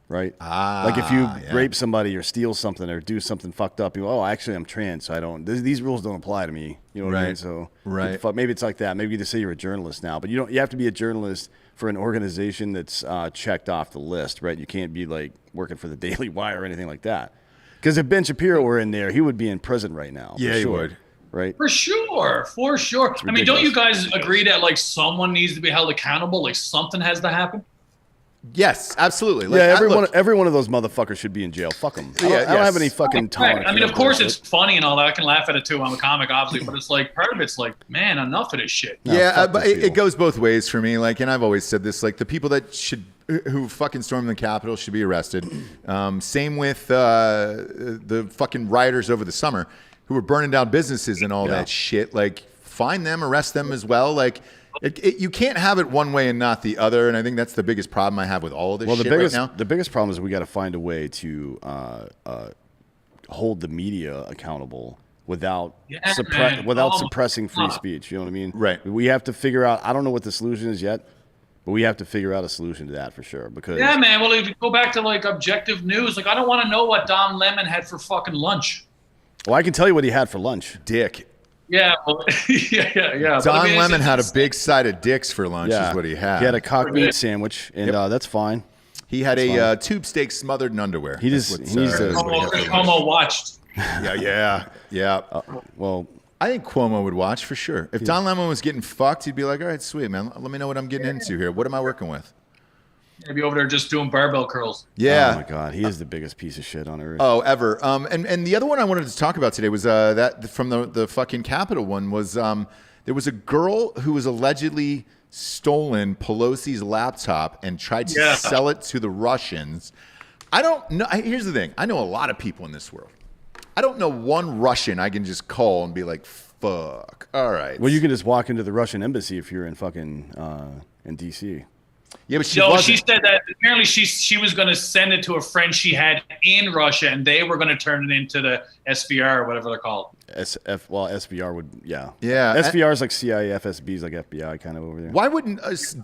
Right? If you rape somebody or steal something or do something fucked up, you go, "Oh, actually, I'm trans, so I don't. These rules don't apply to me." You know what I mean? So maybe it's like that. Maybe you just say you're a journalist now, but you have to be a journalist for an organization that's checked off the list, right? You can't be working for the Daily Wire or anything like that. Because if Ben Shapiro were in there, he would be in prison right now. Yeah, he would. Right? For sure. I mean, don't you guys agree that someone needs to be held accountable? Something has to happen. Yes, absolutely. Every one of those motherfuckers should be in jail. Fuck them. I don't have any fucking tolerance. I mean, of course, it's funny and all that. I can laugh at it too. I'm a comic, obviously, but it's part of it's man, enough of this shit. But it goes both ways for me. And I've always said this: the people that should who fucking stormed the Capitol should be arrested. Same with the fucking rioters over the summer who were burning down businesses and all that shit. Like, find them, arrest them as well. Like, you can't have it one way and not the other. And I think that's the biggest problem I have with all of this shit right now. The biggest problem is we got to find a way to hold the media accountable without suppressing free speech. You know what I mean? Right. We have to figure out. I don't know what the solution is yet, but we have to figure out a solution to that for sure. Because man. Well, if you go back to like objective news, like I don't want to know what Don Lemon had for fucking lunch. Well, I can tell you what he had for lunch. Dick. Yeah, well, yeah. Don Lemon had a big side of dicks for lunch. Is what he had. He had a cock meat sandwich, and that's fine. He had a tube steak smothered in underwear. He needs to. Cuomo watched. Yeah. Well, I think Cuomo would watch for sure. If Don Lemon was getting fucked, he'd be like, all right, sweet, man. Let me know what I'm getting into here. What am I working with? Maybe over there just doing barbell curls. Yeah. Oh, my God. He is the biggest piece of shit on earth. Oh, ever. And the other one I wanted to talk about today was that from the fucking Capitol one was there was a girl who was allegedly stolen Pelosi's laptop and tried to sell it to the Russians. I don't know. Here's the thing. I know a lot of people in this world. I don't know one Russian I can just call and be like, fuck. All right. Well, you can just walk into the Russian embassy if you're in fucking in D.C. Yeah, but she said that apparently she was going to send it to a friend she had in Russia, and they were going to turn it into the SVR or whatever they're called. SVR would, yeah. SVR is like CIA, FSB is like FBI kind of over there. Why wouldn't,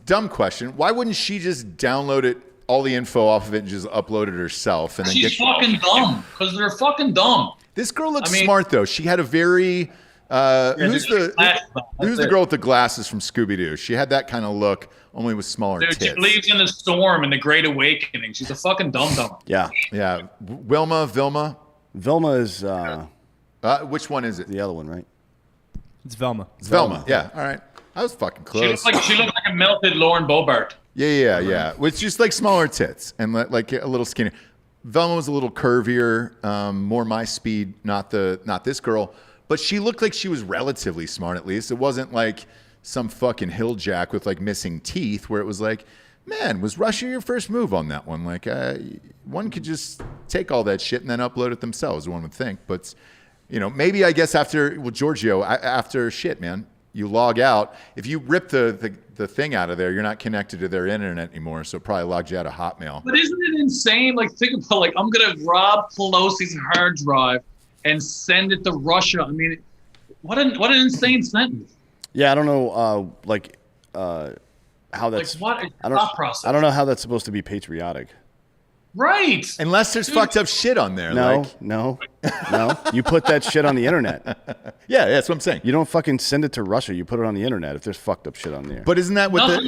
dumb question, why wouldn't she just download it, all the info off of it, and just upload it herself? And then She's fucking dumb, because they're fucking dumb. This girl looks smart, though. She had a very, who's the girl with the glasses from Scooby-Doo? She had that kind of look, only with smaller tits. She believes in the storm and the Great Awakening. She's a fucking dumb. Yeah. Velma? Velma is... which one is it? The other one, right? It's Velma. It's Velma. Yeah. All right. I was fucking close. She looked like a melted Lauren Bobart. Yeah. With just like smaller tits and like a little skinnier. Velma was a little curvier, more my speed, not this girl. But she looked like she was relatively smart, at least. It wasn't like some fucking hilljack with like missing teeth where it was like, man, was Russia your first move on that one? Like, one could just take all that shit and then upload it themselves, one would think. But, maybe I guess after shit, man, you log out. If you rip the thing out of there, you're not connected to their internet anymore. So it probably logged you out of Hotmail. But isn't it insane? Like, think about, like, I'm going to rob Pelosi's hard drive and send it to Russia. I mean, what an insane sentence. Yeah, I don't know, how that's. Like, what is the thought process? I don't know how that's supposed to be patriotic. Right. Unless there's fucked up shit on there. No. You put that shit on the internet. Yeah, that's what I'm saying. You don't fucking send it to Russia. You put it on the internet if there's fucked up shit on there. But isn't that what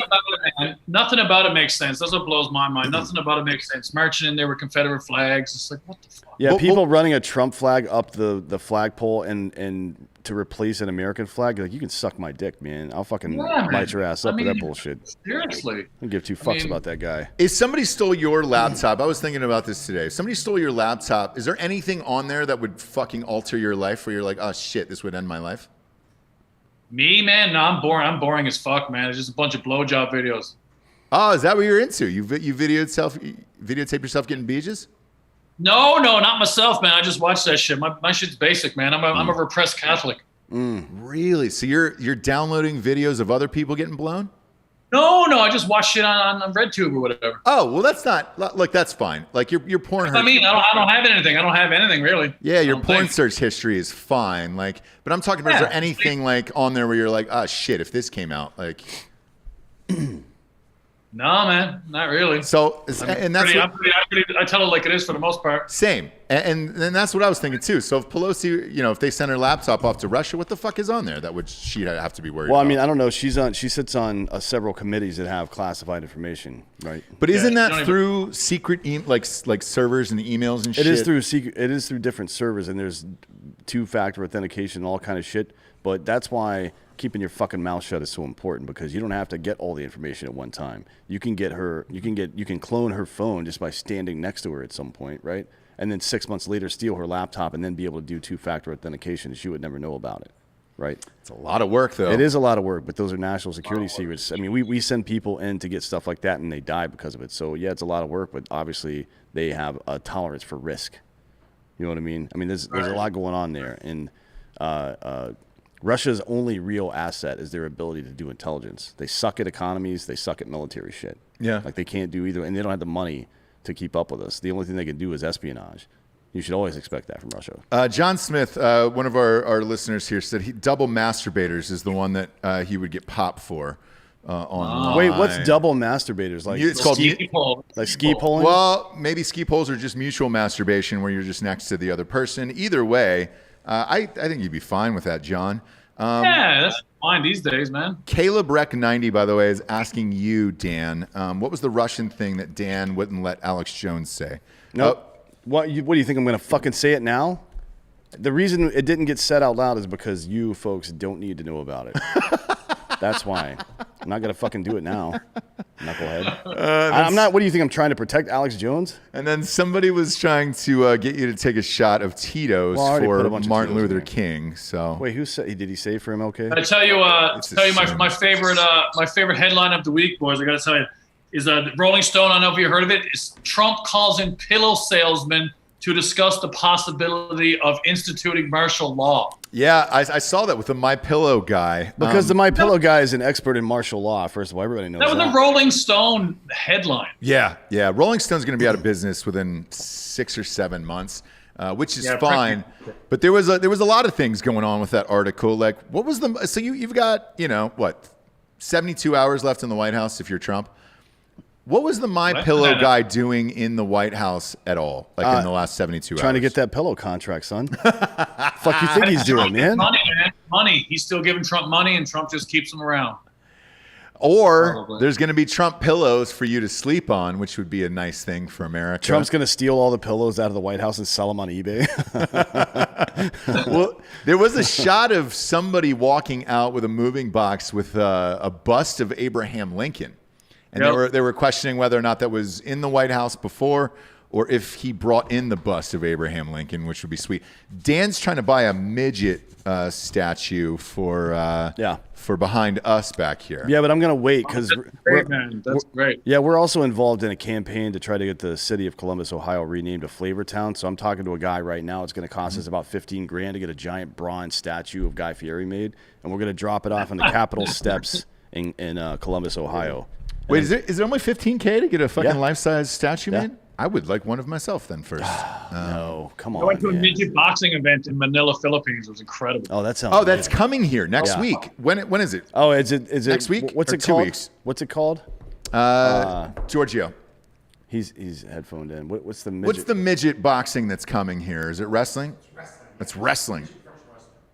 Nothing about it makes sense. That's what blows my mind. Nothing about it makes sense. Marching in there with Confederate flags. It's like, what the fuck? Yeah, people running a Trump flag up the flagpole and to replace an American flag, like, you can suck my dick, man. I'll fucking light your ass up with that bullshit. Seriously. I don't give two fucks about that guy. If somebody stole your laptop, I was thinking about this today. If somebody stole your laptop, is there anything on there that would fucking alter your life where you're like, oh shit, this would end my life? Me, man? No, I'm boring. I'm boring as fuck, man. It's just a bunch of blowjob videos. Oh, is that what you're into? You videotape yourself getting beaches? No, not myself, man. I just watch that shit. My shit's basic, man. I'm a repressed Catholic. Really? So you're downloading videos of other people getting blown? No, I just watch shit on RedTube or whatever. Oh, well, that's not like that's fine. Like your porn. I mean, I don't have anything. I don't have anything really. Yeah, your porn search history is fine. Like, but I'm talking about is there anything like on there where you're like, oh shit, if this came out, like. No, man, not really. So, and that's I tell it like it is for the most part. Same, and that's what I was thinking too. So if Pelosi, if they send her laptop off to Russia, what the fuck is on there that would she have to be worried? Well, about? I mean, I don't know. She sits on several committees that have classified information, right? But isn't that through secret like servers and emails and shit? It is through different servers, and there's two-factor authentication and all kind of shit. But that's why keeping your fucking mouth shut is so important, because you don't have to get all the information at one time. You can clone her phone just by standing next to her at some point, right? And then 6 months later steal her laptop and then be able to do two-factor authentication. She would never know about it, right? It's a lot of work, though. It is a lot of work, but those are national security secrets. I mean, we send people in to get stuff like that, and they die because of it. So, yeah, it's a lot of work, but obviously they have a tolerance for risk. You know what I mean? I mean, there's a lot going on there. And Russia's only real asset is their ability to do intelligence. They suck at economies. They suck at military shit. Yeah. Like, they can't do either, and they don't have the money to keep up with us. The only thing they can do is espionage. You should always expect that from Russia. John Smith, one of our listeners here, said double masturbators is the one that he would get popped for online. Wait, what's double masturbators? Like It's called Ski pole. like ski polling? Well, maybe ski poles are just mutual masturbation where you're just next to the other person. Either way, I think you'd be fine with that, John. Yeah, that's fine these days, man. Caleb Rec 90, by the way, is asking you, Dan, what was the Russian thing that Dan wouldn't let Alex Jones say? Nope. What do you think I'm going to fucking say it now? The reason it didn't get said out loud is because you folks don't need to know about it. That's why. I'm not going to fucking do it now, knucklehead. I'm not. What do you think? I'm trying to protect Alex Jones? And then somebody was trying to get you to take a shot of Tito's Well, I already put a for bunch of Martin Tito's in Luther there. King. So Wait, did he say for MLK? I tell you, It's a shame. my favorite headline of the week, boys. I got to tell you, is Rolling Stone. I don't know if you heard of it. Is Trump calls in pillow salesmen to discuss the possibility of instituting martial law. yeah, I saw that with the My Pillow guy. Because the My Pillow guy is an expert in martial law. First of all, everybody knows That was that. a Rolling Stone headline. Yeah. Rolling Stone's going to be out of business within 6 or 7 months, which is Yeah, fine. But there was a lot of things going on with that article. Like, what was so you've got 72 hours left in the White House if you're Trump. What was the My Pillow guy doing in the White House at all? Like in the last 72 hours? Trying to get that pillow contract, son. Fuck you think he's doing, man? Money. He's still giving Trump money, and Trump just keeps him around. Or Probably. there's going to be Trump pillows for you to sleep on, which would be a nice thing for America. Trump's going to steal all the pillows out of the White House and sell them on eBay. Well, there was a shot of somebody walking out with a moving box with a bust of Abraham Lincoln. And Yep. they were questioning whether or not that was in the White House before or if he brought in the bust of Abraham Lincoln, which would be sweet. Dan's trying to buy a midget statue for behind us back here. Yeah, but I'm going to wait because That's great, man. That's great. Yeah, we're also involved in a campaign to try to get the city of Columbus, Ohio renamed to Flavor Town. So I'm talking to a guy right now. It's going to cost us about $15,000 to get a giant bronze statue of Guy Fieri made, and we're going to drop it off on the Capitol steps in Columbus, Ohio. Wait, is it only $15K to get a fucking Yeah. life-size statue Yeah. made? I would like one of myself then first. No, come on. I went to a man. midget boxing event in Manila, Philippines. It was incredible. Oh, that sounds. Oh, that's amazing. coming here next Yeah. week. When is it? Oh, is it Next week What's or it 2 called? weeks? What's it called? Giorgio. He's headphoned in. What's the midget? What's the midget boxing that's coming here? Is it wrestling? It's wrestling.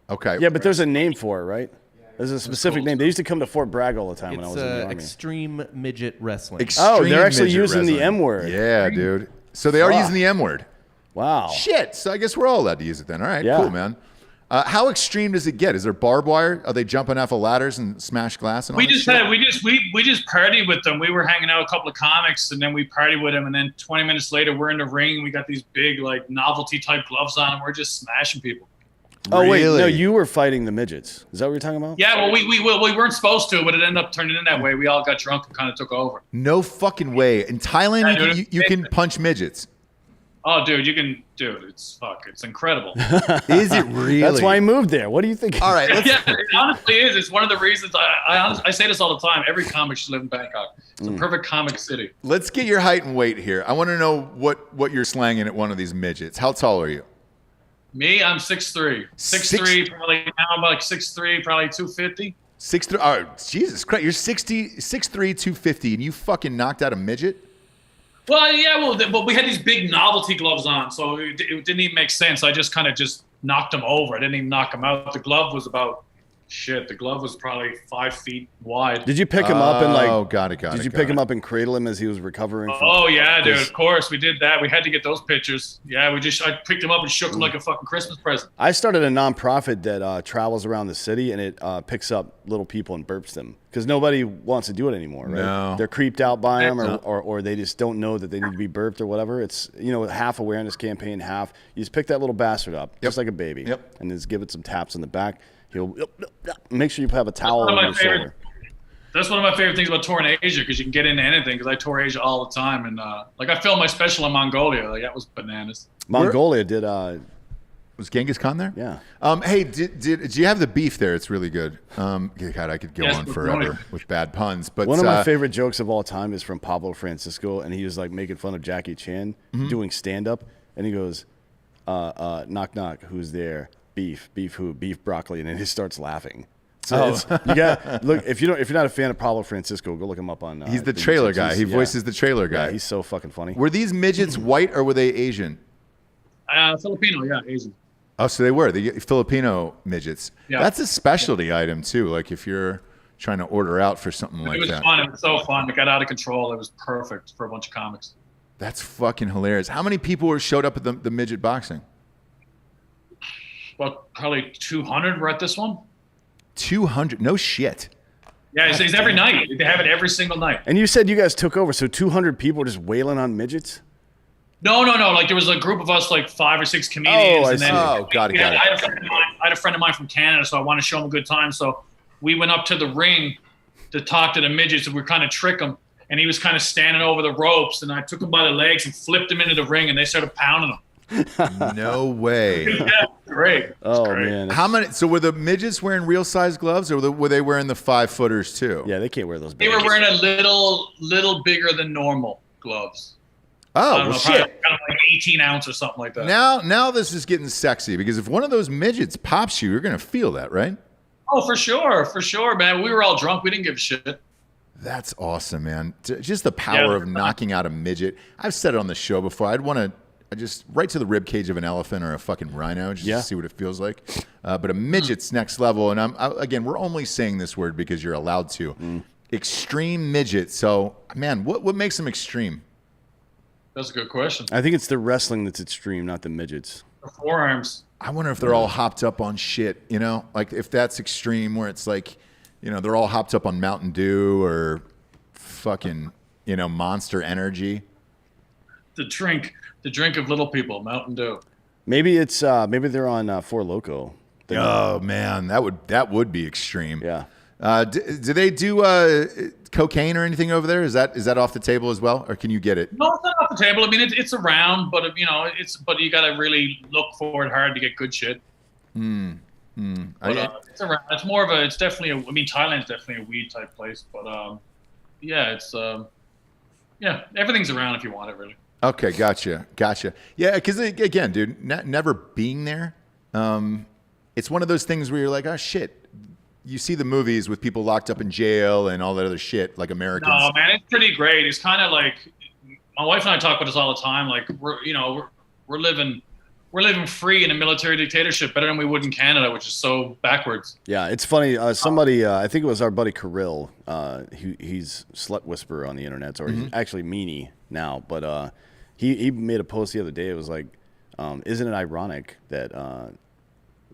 Okay. Yeah, but there's a name for it, right? There's a specific name. They used to come to Fort Bragg all the time when I It's was in the Army. extreme midget wrestling. Oh, they're actually Midget using the wrestling. M-word. Yeah, dude. So they are Fuck. using the M word. Wow. Shit. So I guess we're all allowed to use it then. All right, Yeah. cool, man. How extreme does it get? Is there barbed wire? Are they jumping off of ladders and smash glass and all We that just shit? had we just partied with them. We were hanging out with a couple of comics, and then we partied with them. And then 20 minutes later, we're in the ring. We got these big like novelty type gloves on, and we're just smashing people. Oh wait, no, Really? you were fighting the midgets. Is that what you're talking about? Yeah, well, we weren't supposed to, but it ended up turning in that way. We all got drunk and kind of took over. No fucking way. In Thailand, Yeah, you can, dude. you can punch midgets. Oh, dude, it's incredible. Is it really? That's why I moved there. What do you think? All right. Let's, Yeah, it honestly is. It's one of the reasons I say this all the time. Every comic should live in Bangkok. It's a perfect comic city. let's get your height and weight here. I want to know what you're slanging at one of these midgets. How tall are you? Me, I'm 6'3". 6'3", probably now I'm like 6'3", probably 250. 6'3". Oh, Jesus Christ. You're 6'3", 250, and you fucking knocked out a midget? Well, yeah, but we had these big novelty gloves on, so it didn't even make sense. I just kind of just knocked him over. I didn't even knock him out. The glove was the glove was probably 5 feet wide. Did you pick him up and like? Oh, got it. Did you pick him up and cradle him as he was recovering? From Oh yeah, dude. this? Of course we did that. We had to get those pictures. Yeah, I picked him up and shook him like a fucking Christmas present. I started a nonprofit that travels around the city and it picks up little people and burps them because nobody wants to do it anymore, right? No. They're creeped out by them, No. or they just don't know that they need to be burped or whatever. It's half awareness campaign, half you just pick that little bastard up just like a baby, Yep. and just give it some taps on the back. he'll make sure you have a towel on your shoulder. That's one of my favorite things about touring Asia, because you can get into anything. Because I tour Asia all the time, and like I filmed my special in Mongolia. Like that was bananas. Mongolia did. Was Genghis Khan there? Yeah. Hey, did you have the beef there? It's really good. God, I could go on forever with bad puns. But one of my favorite jokes of all time is from Pablo Francisco, and he was like making fun of Jackie Chan doing stand up, and he goes, "Knock knock, who's there? Beef who? Beef broccoli," and then he starts laughing. So you got look if you're not a fan of Pablo Francisco, go look him up on. He's the trailer guy. He voices the trailer guy. Yeah, he's so fucking funny. Were these midgets white or were they Asian? Filipino, yeah, Asian. Oh, so they were the Filipino midgets. Yeah. That's a specialty item too. Like if you're trying to order out for something like that. It was fun. It was so fun. It got out of control. It was perfect for a bunch of comics. That's fucking hilarious. How many people showed up at the midget boxing? Well, probably 200 were at this one. 200? No shit. Yeah, it's every night. They have it every single night. And you said you guys took over, so 200 people just wailing on midgets? No. Like there was a group of us, like 5 or 6 comedians. Got it. I had a friend of mine from Canada, so I wanted to show him a good time. So we went up to the ring to talk to the midgets, and we were kind of trick them. And he was kind of standing over the ropes, and I took him by the legs and flipped him into the ring, and they started pounding him. No way. Yeah, great. Oh, great. man. How many? So were the midgets wearing real size gloves, or were they wearing the 5-footers too? Yeah, they can't wear those. They were wearing a little bigger than normal gloves. Oh, I don't know, shit. kind of like 18 ounce or something like that. Now this is getting sexy, because if one of those midgets pops you, you're gonna feel that, right? Oh, for sure, man. We were all drunk. We didn't give a shit. That's awesome, man. Just the power of knocking out a midget. I've said it on the show before. I'd want to just right to the rib cage of an elephant or a fucking rhino just to see what it feels like. But a midget's next level. And again, we're only saying this word because you're allowed to. Extreme midget. So, man, what makes them extreme? That's a good question. I think it's the wrestling that's extreme, not the midgets. The forearms. I wonder if they're all hopped up on shit, like if that's extreme, where it's like, they're all hopped up on Mountain Dew or fucking, Monster Energy. The drink of little people, Mountain Dew. Maybe it's maybe they're on Four Loko. Oh man, that would be extreme. Yeah. Do they do cocaine or anything over there? Is that off the table as well, or can you get it? No, it's not off the table. I mean, it's around, but but you got to really look for it hard to get good shit. But, it's around. It's more of it's definitely Thailand's definitely a weed type place, but it's everything's around if you want it, really. Okay, gotcha. Yeah, because again, dude, never being there, it's one of those things where you're like, oh shit. You see the movies with people locked up in jail and all that other shit, like Americans. No, man, it's pretty great. It's kind of like my wife and I talk about this all the time. Like we're living free in a military dictatorship better than we would in Canada, which is so backwards. Yeah, it's funny. Somebody, I think it was our buddy Kirill. He's slut whisperer on the internet, or he's actually meanie now. But he made a post the other day. It was like, isn't it ironic that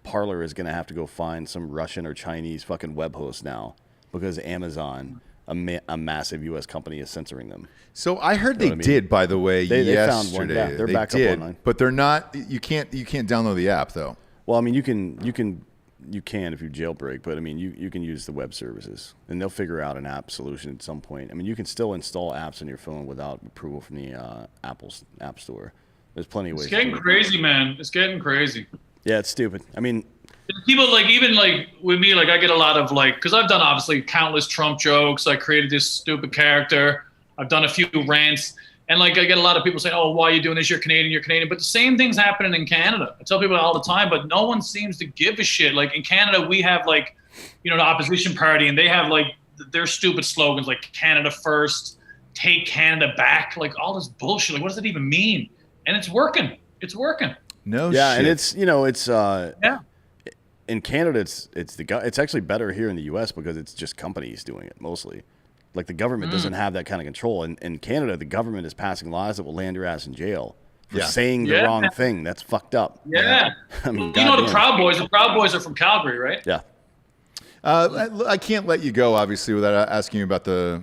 Parler is going to have to go find some Russian or Chinese fucking web host now because Amazon, a massive U.S. company, is censoring them. So I heard they did, by the way, yesterday. They found one. Yeah, they're back up online. But they're not. You can't download the app though. Well, I mean, you can if you jailbreak, but I mean, you can use the web services, and they'll figure out an app solution at some point. I mean, you can still install apps on your phone without approval from the Apple's App Store. There's plenty of ways. It's getting crazy, man. It's getting crazy. Yeah, it's stupid. I mean, people even with me, I get a lot of because I've done obviously countless Trump jokes. I created this stupid character. I've done a few rants, and I get a lot of people saying, "Oh, why are you doing this? You're Canadian." But the same thing's happening in Canada. I tell people all the time, but no one seems to give a shit. Like in Canada, we have the opposition party, and they have their stupid slogans like "Canada first," "Take Canada back," all this bullshit. What does that even mean? And it's working. It's working. No yeah, shit. and it's in Canada it's actually better here in the US because it's just companies doing it mostly. Like the government doesn't have that kind of control. In Canada, the government is passing laws that will land your ass in jail for saying the wrong thing. That's fucked up. Yeah. I mean, the Proud Boys. The Proud Boys are from Calgary, right? Yeah. I can't let you go, obviously, without asking you about the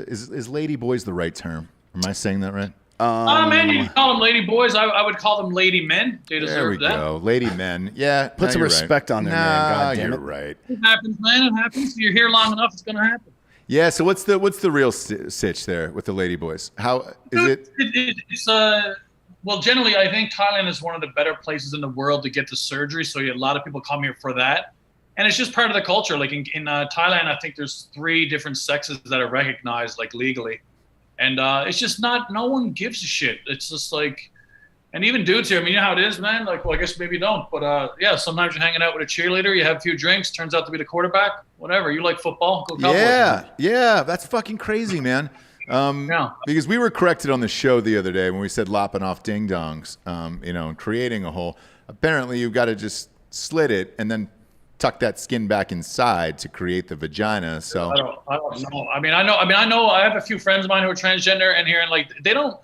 is Lady Boys the right term? Am I saying that right? Man, you call them lady boys. I would call them lady men. They There deserve we that. go. Lady men. Yeah. Put some you're respect on there, man. Nah, God damn you're it. right. It happens, man. It happens. You're here long enough, it's gonna happen. Yeah. So what's the real sitch there with the lady boys? How is it? It's well, generally, I think Thailand is one of the better places in the world to get the surgery. So a lot of people come here for that, and it's just part of the culture. Like in Thailand, I think there's 3 different sexes that are recognized like legally, and it's just not. No one gives a shit. It's just like, and even dudes here. I mean, you know how it is, man. Like, well, I guess maybe you don't, but yeah, sometimes you're hanging out with a cheerleader. You have a few drinks. Turns out to be the quarterback. Whatever. You like football? Go Cowboys. Yeah. That's fucking crazy, man. Yeah. Because we were corrected on the show the other day when we said lopping off ding dongs, and creating a hole. Apparently, you've got to just slit it and then tuck that skin back inside to create the vagina. So I don't know. I mean, I know. I have a few friends of mine who are transgender, and here, and like they don't.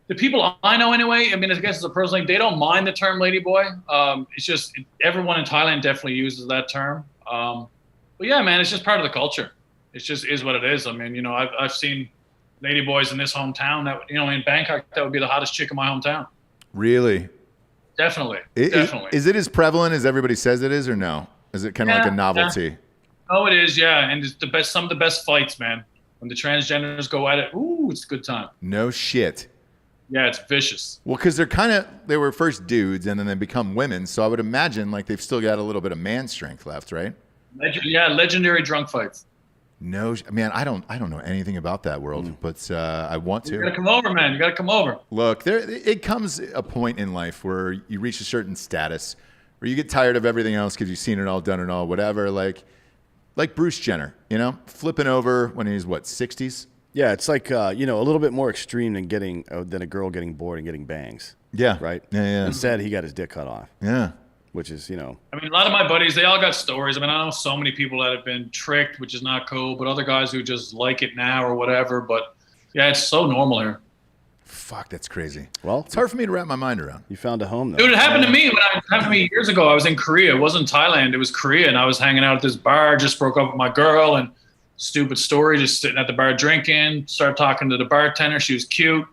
The people I know anyway. I mean, I guess it's a personal thing. They don't mind the term ladyboy. It's just everyone in Thailand definitely uses that term. But yeah, man, it's just part of the culture. It just is what it is. I mean, I've seen ladyboys in this hometown that, in Bangkok, that would be the hottest chick in my hometown. really, Definitely. is it as prevalent as everybody says it is, or no? Is it kind of like a novelty? Yeah. Oh, it is, yeah. And it's some of the best fights, man. When the transgenders go at it, ooh, it's a good time. No shit. Yeah, it's vicious. Well, because they were first dudes and then they become women, so I would imagine like they've still got a little bit of man strength left, right? Legendary drunk fights. No, man, I don't know anything about that world, but I want to. You gotta come over, man. You gotta come over. Look, it comes a point in life where you reach a certain status where you get tired of everything else because you've seen it all, done it all, whatever. Like Bruce Jenner, flipping over when he's 60s. Yeah, it's like a little bit more extreme than a girl getting bored and getting bangs. Yeah. Right. Yeah. Instead, he got his dick cut off. Yeah. Which is, I mean, a lot of my buddies, they all got stories. I mean, I know so many people that have been tricked, which is not cool, but other guys who just like it now or whatever. But yeah, it's so normal here. Fuck, that's crazy. Well, it's hard for me to wrap my mind around. You found a home, though. Dude, it happened to me. It happened to me years ago. I was in Korea. It wasn't Thailand. It was Korea. And I was hanging out at this bar, just broke up with my girl, and stupid story, just sitting at the bar drinking, started talking to the bartender. She was cute.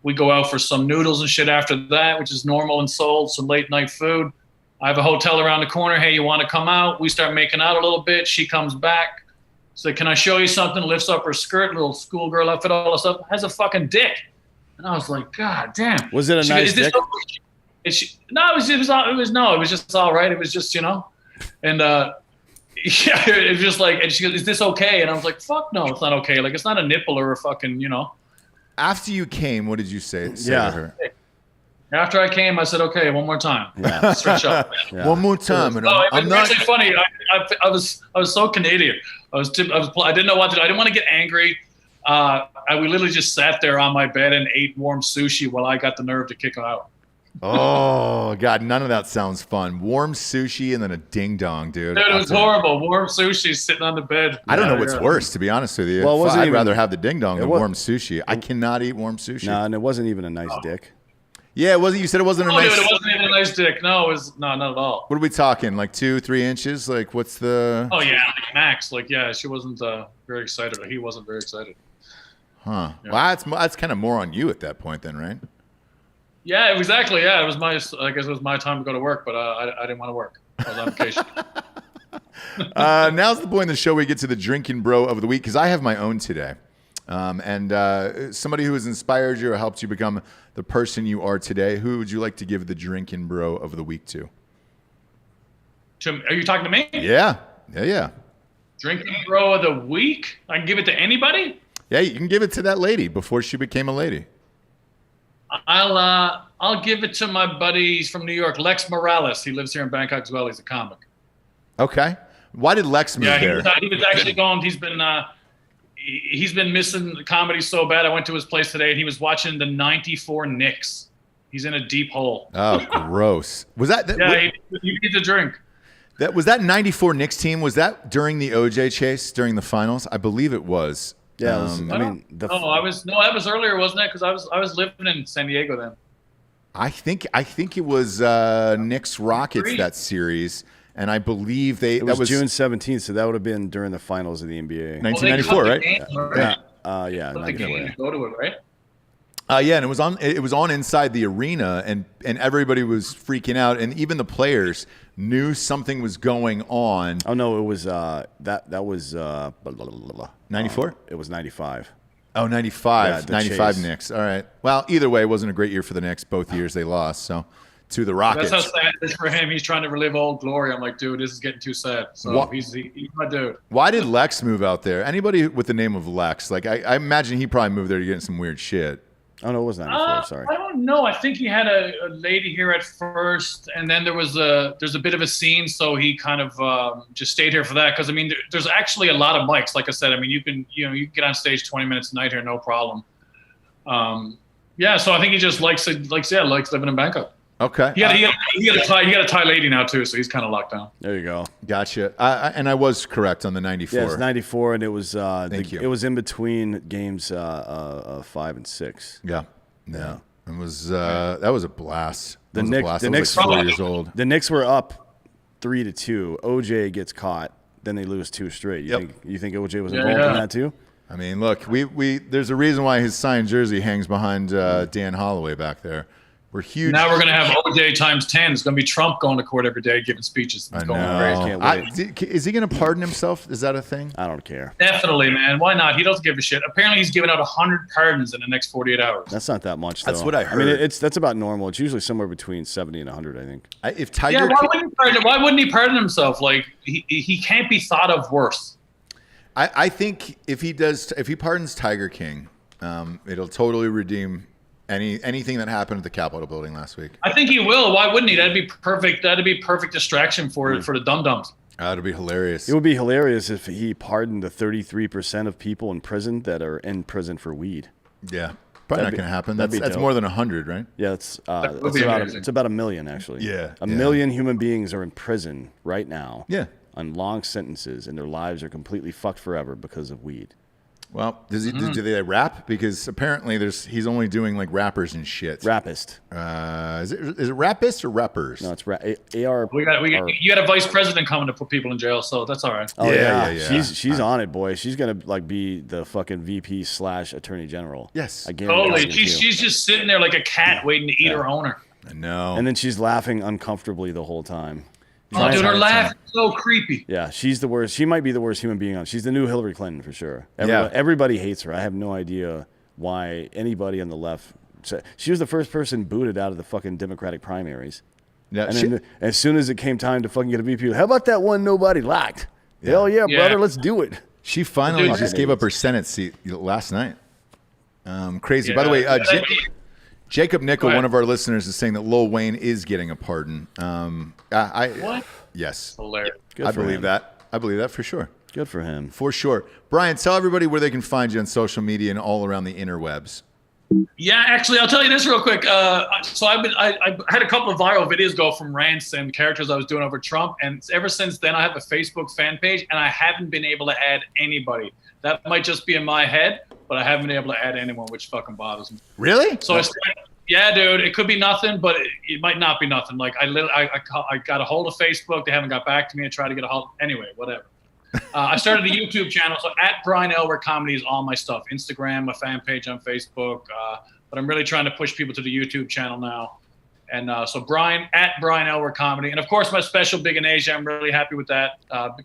We go out for some noodles and shit after that, which is normal in Seoul, some late night food. I have a hotel around the corner. Hey, you want to come out? We start making out a little bit. She comes back. So can I show you something? Lifts up her skirt, little schoolgirl outfit, all this stuff. Has a fucking dick. And I was like, God damn. Was it a nice dick? No, it was just all right. It was just, and yeah, it was just like, and she goes, is this okay? And I was like, fuck no, it's not okay. Like, it's not a nipple or a fucking, After you came, what did you say to her? After I came, I said, okay, one more time. Yeah. Stretch up. Yeah. One more time. And I'm not actually funny. I was so Canadian. I didn't know what to do. I didn't want to get angry. We literally just sat there on my bed and ate warm sushi while I got the nerve to kick her out. Oh, God, none of that sounds fun. Warm sushi and then a ding-dong, dude. Dude, it was horrible. Warm sushi sitting on the bed. I don't know what's worse, to be honest with you. Well, I'd rather have the ding-dong than warm sushi. I cannot eat warm sushi. No, and it wasn't even a nice dick. Yeah, it wasn't. You said it wasn't a nice. Dude, it wasn't even a nice dick. No, it was not at all. What are we talking? Like 2-3 inches? Like what's the? Oh yeah, like max. Like yeah, she wasn't very excited. Or he wasn't very excited. Huh. Yeah. Well, that's kind of more on you at that point, then, right? Yeah, exactly. Yeah, I guess it was my time to go to work, but I didn't want to work. I was on vacation. Now's the point in the show we get to the drinking bro of the week because I have my own today. And somebody who has inspired you or helped you become the person you are today, who would you like to give the drinking bro of the week to? Are you talking to me? Yeah. Drinking bro of the week? I can give it to anybody? Yeah, you can give it to that lady before she became a lady. I'll give it to my buddy. He's from New York, Lex Morales. He lives here in Bangkok as well. He's a comic. Okay. Why did Lex move there? He was actually going. He's been missing comedy so bad. I went to his place today and he was watching the '94 Knicks. He's in a deep hole. Oh, gross. Was that? He needs a drink. Was that '94 Knicks team? Was that during the OJ chase during the finals? I believe it was. Yeah, that was earlier, wasn't it? Because I was living in San Diego then. I think it was Knicks Rockets that series. And I believe that was June 17th, so that would have been during the finals of the NBA. 1994, right? Yeah. 94. Go to it, right? Yeah, and it was on inside the arena, and everybody was freaking out, and even the players knew something was going on. Oh no, it was that was 94? It was 95. Oh, 95. Yeah, 95 chase. Knicks. All right. Well, either way, it wasn't a great year for the Knicks. Both years they lost. So to the Rockets. That's how sad it is for him. He's trying to relive old glory. I'm like, dude, this is getting too sad. So he's my dude. Why did Lex move out there? Anybody with the name of Lex? Like I imagine he probably moved there to get in some weird shit. Oh no, it was 94. Sorry. I don't know. I think he had a lady here at first, and then there's a bit of a scene, so he kind of just stayed here for that. Because I mean, there's actually a lot of mics. Like I said, I mean, you can get on stage 20 minutes a night here, no problem. Yeah, so I think he just likes living in Bangkok. Okay. He got a Thai lady now too, so he's kind of locked down. There you go. Gotcha. And I was correct on the 94. Yeah, it's 94, and it was Thank you. It was in between games 5 and 6. Yeah. It was that was a blast. The That was a Knicks- blast. the I was Knicks- like 4 years old. The Knicks were up 3-2. OJ gets caught, then they lose 2 straight. You think OJ was involved in that too? I mean, look, we there's a reason why his signed jersey hangs behind Dan Holloway back there. We're huge. Now we're going to have OJ times 10. It's going to be Trump going to court every day giving speeches. It's going crazy. Can't wait. Is he going to pardon himself? Is that a thing? I don't care. Definitely, man. Why not? He doesn't give a shit. Apparently, he's giving out 100 pardons in the next 48 hours. That's not that much, though. That's what I I mean, heard. that's about normal. It's usually somewhere between 70 and 100, I think. If Tiger, Why wouldn't he pardon himself? Like he can't be thought of worse. I think if he pardons Tiger King, it'll totally redeem anything that happened at the Capitol building last week. I think he will. Why wouldn't he? That'd be perfect. That'd be perfect distraction for the dum-dums. That'd be hilarious. It would be hilarious if he pardoned the 33% of people in prison that are in prison for weed. Yeah, probably not going to happen. that'd be That's dope. more than 100, right? Yeah, it's about a million, actually. Yeah, A million human beings are in prison right now. Yeah. On long sentences, and their lives are completely fucked forever because of weed. Well, do they rap? Because apparently he's only doing like rappers and shit. Rappist. Is it rapist or rappers? No, it's AR. You got a vice president coming to put people in jail, so that's all right. Oh Yeah. She's on it, boy. She's gonna like be the fucking VP / Attorney General. Yes. I guarantee. Totally. She's just sitting there like a cat waiting to eat her owner. I know. And then she's laughing uncomfortably the whole time. Oh, dude, her laugh is so creepy. Yeah, she's the worst. She might be the worst human being on. She's the new Hillary Clinton for sure. Everybody hates her. I have no idea why anybody on the left. She was the first person booted out of the fucking Democratic primaries. Yeah, And then as soon as it came time to fucking get a VP, how about that one nobody liked? Hell yeah, brother, let's do it. She finally Dude, just gave up her Senate seat last night. Crazy. By the way, Jacob Nickel, one of our listeners, is saying that Lil Wayne is getting a pardon. What? Yes. Hilarious. I believe that. I believe that for sure. Good for him. For sure. Brian, tell everybody where they can find you on social media and all around the interwebs. Yeah, actually, I'll tell you this real quick. So I had a couple of viral videos go from rants and characters I was doing over Trump, and ever since then, I have a Facebook fan page, and I haven't been able to add anybody. That might just be in my head, but I haven't been able to add anyone, which fucking bothers me. Really? So yeah, dude, it could be nothing, but it might not be nothing. Like I got a hold of Facebook, they haven't got back to me. I tried to get a hold. Anyway, whatever. I started a YouTube channel, so at Brian Aylward Comedy is all my stuff. Instagram, my fan page on Facebook, but I'm really trying to push people to the YouTube channel now. And so at Brian Aylward Comedy, and of course my special Big in Asia. I'm really happy with that.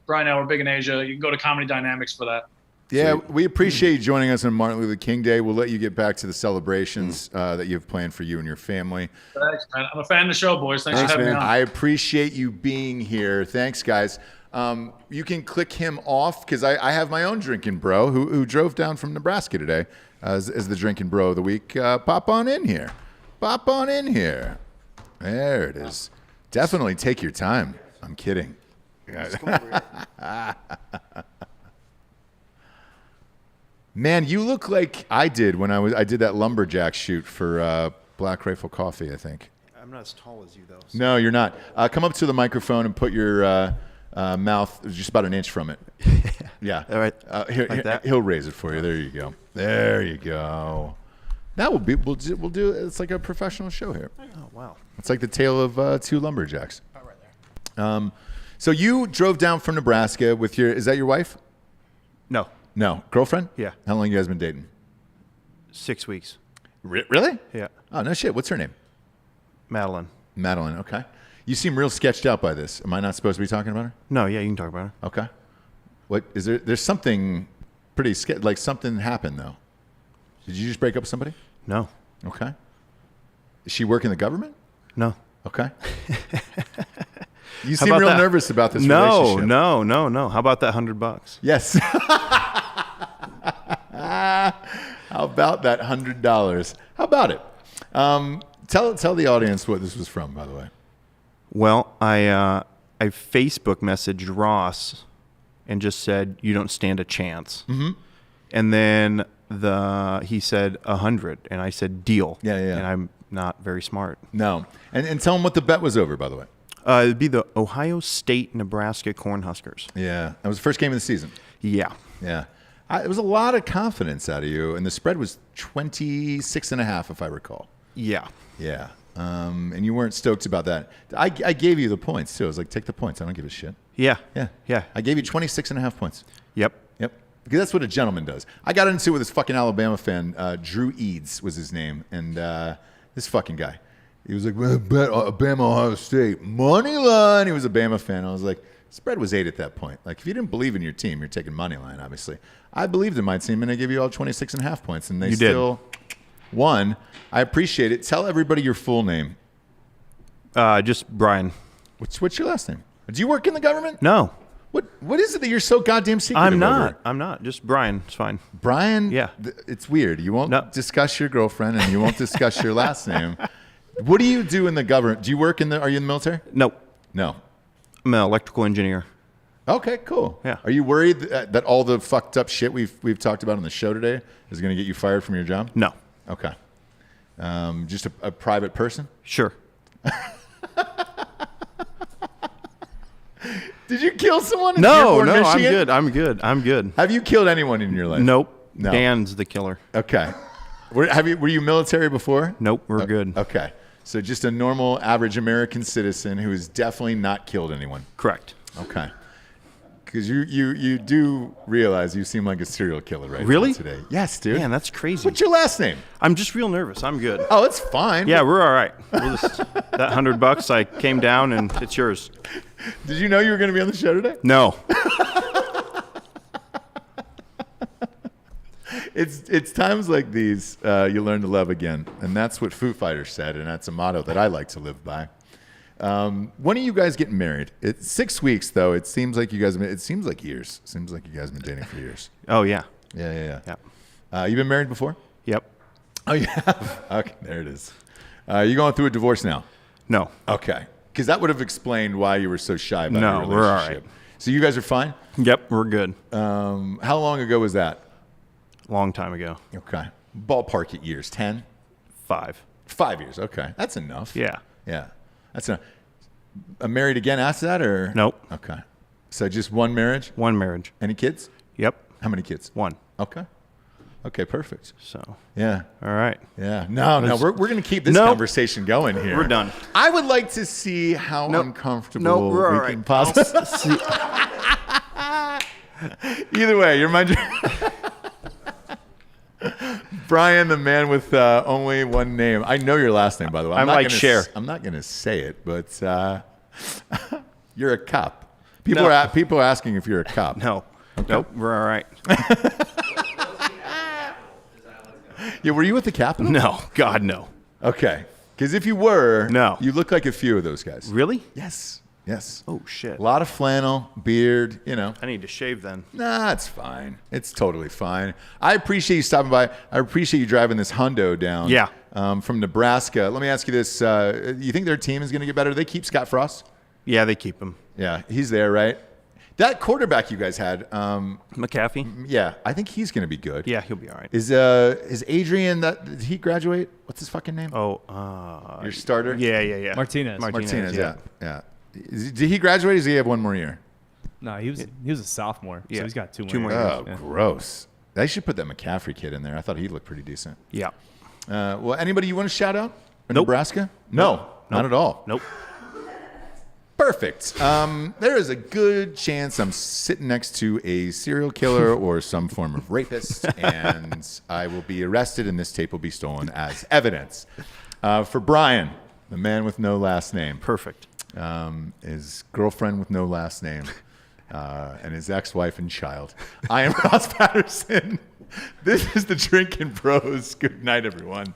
Brian Aylward Big in Asia. You can go to Comedy Dynamics for that. Yeah, we appreciate you joining us on Martin Luther King Day. We'll let you get back to the celebrations that you have planned for you and your family. Thanks, man. I'm a fan of the show, boys. Thanks for having me on. I appreciate you being here. Thanks, guys. You can click him off because I have my own drinking bro who drove down from Nebraska today as the drinking bro of the week. Pop on in here. Pop on in here. There it is. Definitely take your time. I'm kidding. Man, you look like I did when I did that lumberjack shoot for Black Rifle Coffee, I think. I'm not as tall as you, though. So. No, you're not. Come up to the microphone and put your mouth just about an inch from it. Yeah. All right. He'll raise it for you. There you go. There you go. That will be. We'll do. It's like a professional show here. Oh, wow. It's like the tale of two lumberjacks. Right there. So you drove down from Nebraska with your. Is that your wife? No. No, girlfriend. Yeah. How long you guys been dating? 6 weeks. Really? Yeah. Oh, no shit. What's her name? Madeline. Madeline. Okay. You seem real sketched out by this. Am I not supposed to be talking about her? No, yeah, you can talk about her. Okay. What is there? There's something pretty like something happened though. Did you just break up with somebody? No. Okay. Is she work in the government? No. Okay. You How seem about real that? nervous about this No, relationship. no. How about that $100? Yes. How about that $100? How about it? Tell the audience what this was from, by the way. Well, I Facebook messaged Ross and just said, you don't stand a chance. Mm-hmm. And then he said 100, and I said deal. Yeah. And I'm not very smart. No. And tell them what the bet was over, by the way. It'd be the Ohio State-Nebraska Cornhuskers. Yeah. That was the first game of the season. Yeah. Yeah. It was a lot of confidence out of you, and the spread was 26.5, if I recall. Yeah. Yeah. And you weren't stoked about that. I gave you the points, too. I was like, take the points. I don't give a shit. Yeah. Yeah. Yeah. I gave you 26.5 points. Yep. Yep. Because that's what a gentleman does. I got into it with this fucking Alabama fan. Drew Eads was his name. And this fucking guy. He was like, well, bet Alabama, Ohio State. Money line. He was a Bama fan. I was like, spread was 8 at that point. Like, if you didn't believe in your team, you're taking money line, obviously. I believed in my team, and I gave you all 26.5 points. And they still won. I appreciate it. Tell everybody your full name. Just Brian. What's your last name? Do you work in the government? No. What is it that you're so goddamn secretive I'm not. over? I'm not. Just Brian. It's fine. Brian? Yeah. It's weird. You won't No. discuss your girlfriend, and you won't discuss your last name. What do you do in the government? Do you work are you in the military? No. No. I'm an electrical engineer. Okay, cool. Yeah. Are you worried that all the fucked up shit we've talked about on the show today is going to get you fired from your job? No. Okay. Just a private person? Sure. Did you kill someone in No, Dearborn, Michigan? I'm good. Have you killed anyone in your life? Nope. No. Dan's the killer. Okay. Were you military before? Nope, we're good. Okay. So just a normal, average American citizen who has definitely not killed anyone. Correct. Okay. Because you do realize you seem like a serial killer right Really? now today. Yes, dude. Man, that's crazy. What's your last name? I'm just real nervous. I'm good. Oh, it's fine. Yeah, we're all right. We'll just, that $100, I came down and it's yours. Did you know you were going to be on the show today? No. It's times like these you learn to love again, and that's what Foo Fighters said, and that's a motto that I like to live by. When are you guys getting married? It's 6 weeks, though. It seems like you guys. It seems like years. Seems like you guys have been dating for years. Oh, yeah. Yeah. Yeah. You been married before? Yep. Oh, you have. Okay, there it is. You going through a divorce now? No. Okay, because that would have explained why you were so shy about No, your we're all relationship. right. So you guys are fine. Yep, we're good. How long ago was that? Long time ago. Okay, ballpark it years. 10? 5. 5 years. Okay, that's enough. Yeah. Yeah, that's enough. Married again after that, or Nope. Okay, so just one marriage. One marriage. Any kids? Yep. How many kids? 1. Okay, perfect. So. Yeah. All right. Yeah. No, we're going to keep this Nope. conversation going here. We're done. I would like to see how uncomfortable we're all we right. can possibly. Either way, you're my. Brian, the man with only one name. I know your last name, by the way. I'm not like gonna Cher. I'm not going to say it, but you're a cop. People No. are asking if you're a cop. No. Okay. Nope, we're all right. Yeah, were you at the Capitol? No. God, no. Okay. Because if you were, No. you look like a few of those guys. Really? Yes. Oh, shit. A lot of flannel, beard, I need to shave then. Nah, it's fine. It's totally fine. I appreciate you stopping by. I appreciate you driving this hundo down. Yeah. From Nebraska. Let me ask you this. You think their team is going to get better? Do they keep Scott Frost? Yeah, they keep him. Yeah, he's there, right? That quarterback you guys had, McAfee? yeah, I think he's going to be good. Yeah, he'll be all right. Is Adrian, did he graduate? What's his fucking name? Oh, Your starter? Yeah. Martinez. Martinez, yeah. Did he graduate or does he have one more year? No, he was a sophomore, Yeah. so he's got 2 more. Two more years. Oh, Yeah. gross. They should put that McCaffrey kid in there. I thought he looked pretty decent. Yeah. Well, anybody you want to shout out in Nope. Nebraska? No, not at all. Nope. Perfect. There is a good chance I'm sitting next to a serial killer or some form of rapist, and I will be arrested, and this tape will be stolen as evidence. For Brian, the man with no last name. Perfect. His girlfriend with no last name, and his ex-wife and child. I am Ross Patterson. This is the Drinkin' Bros. Good night, everyone.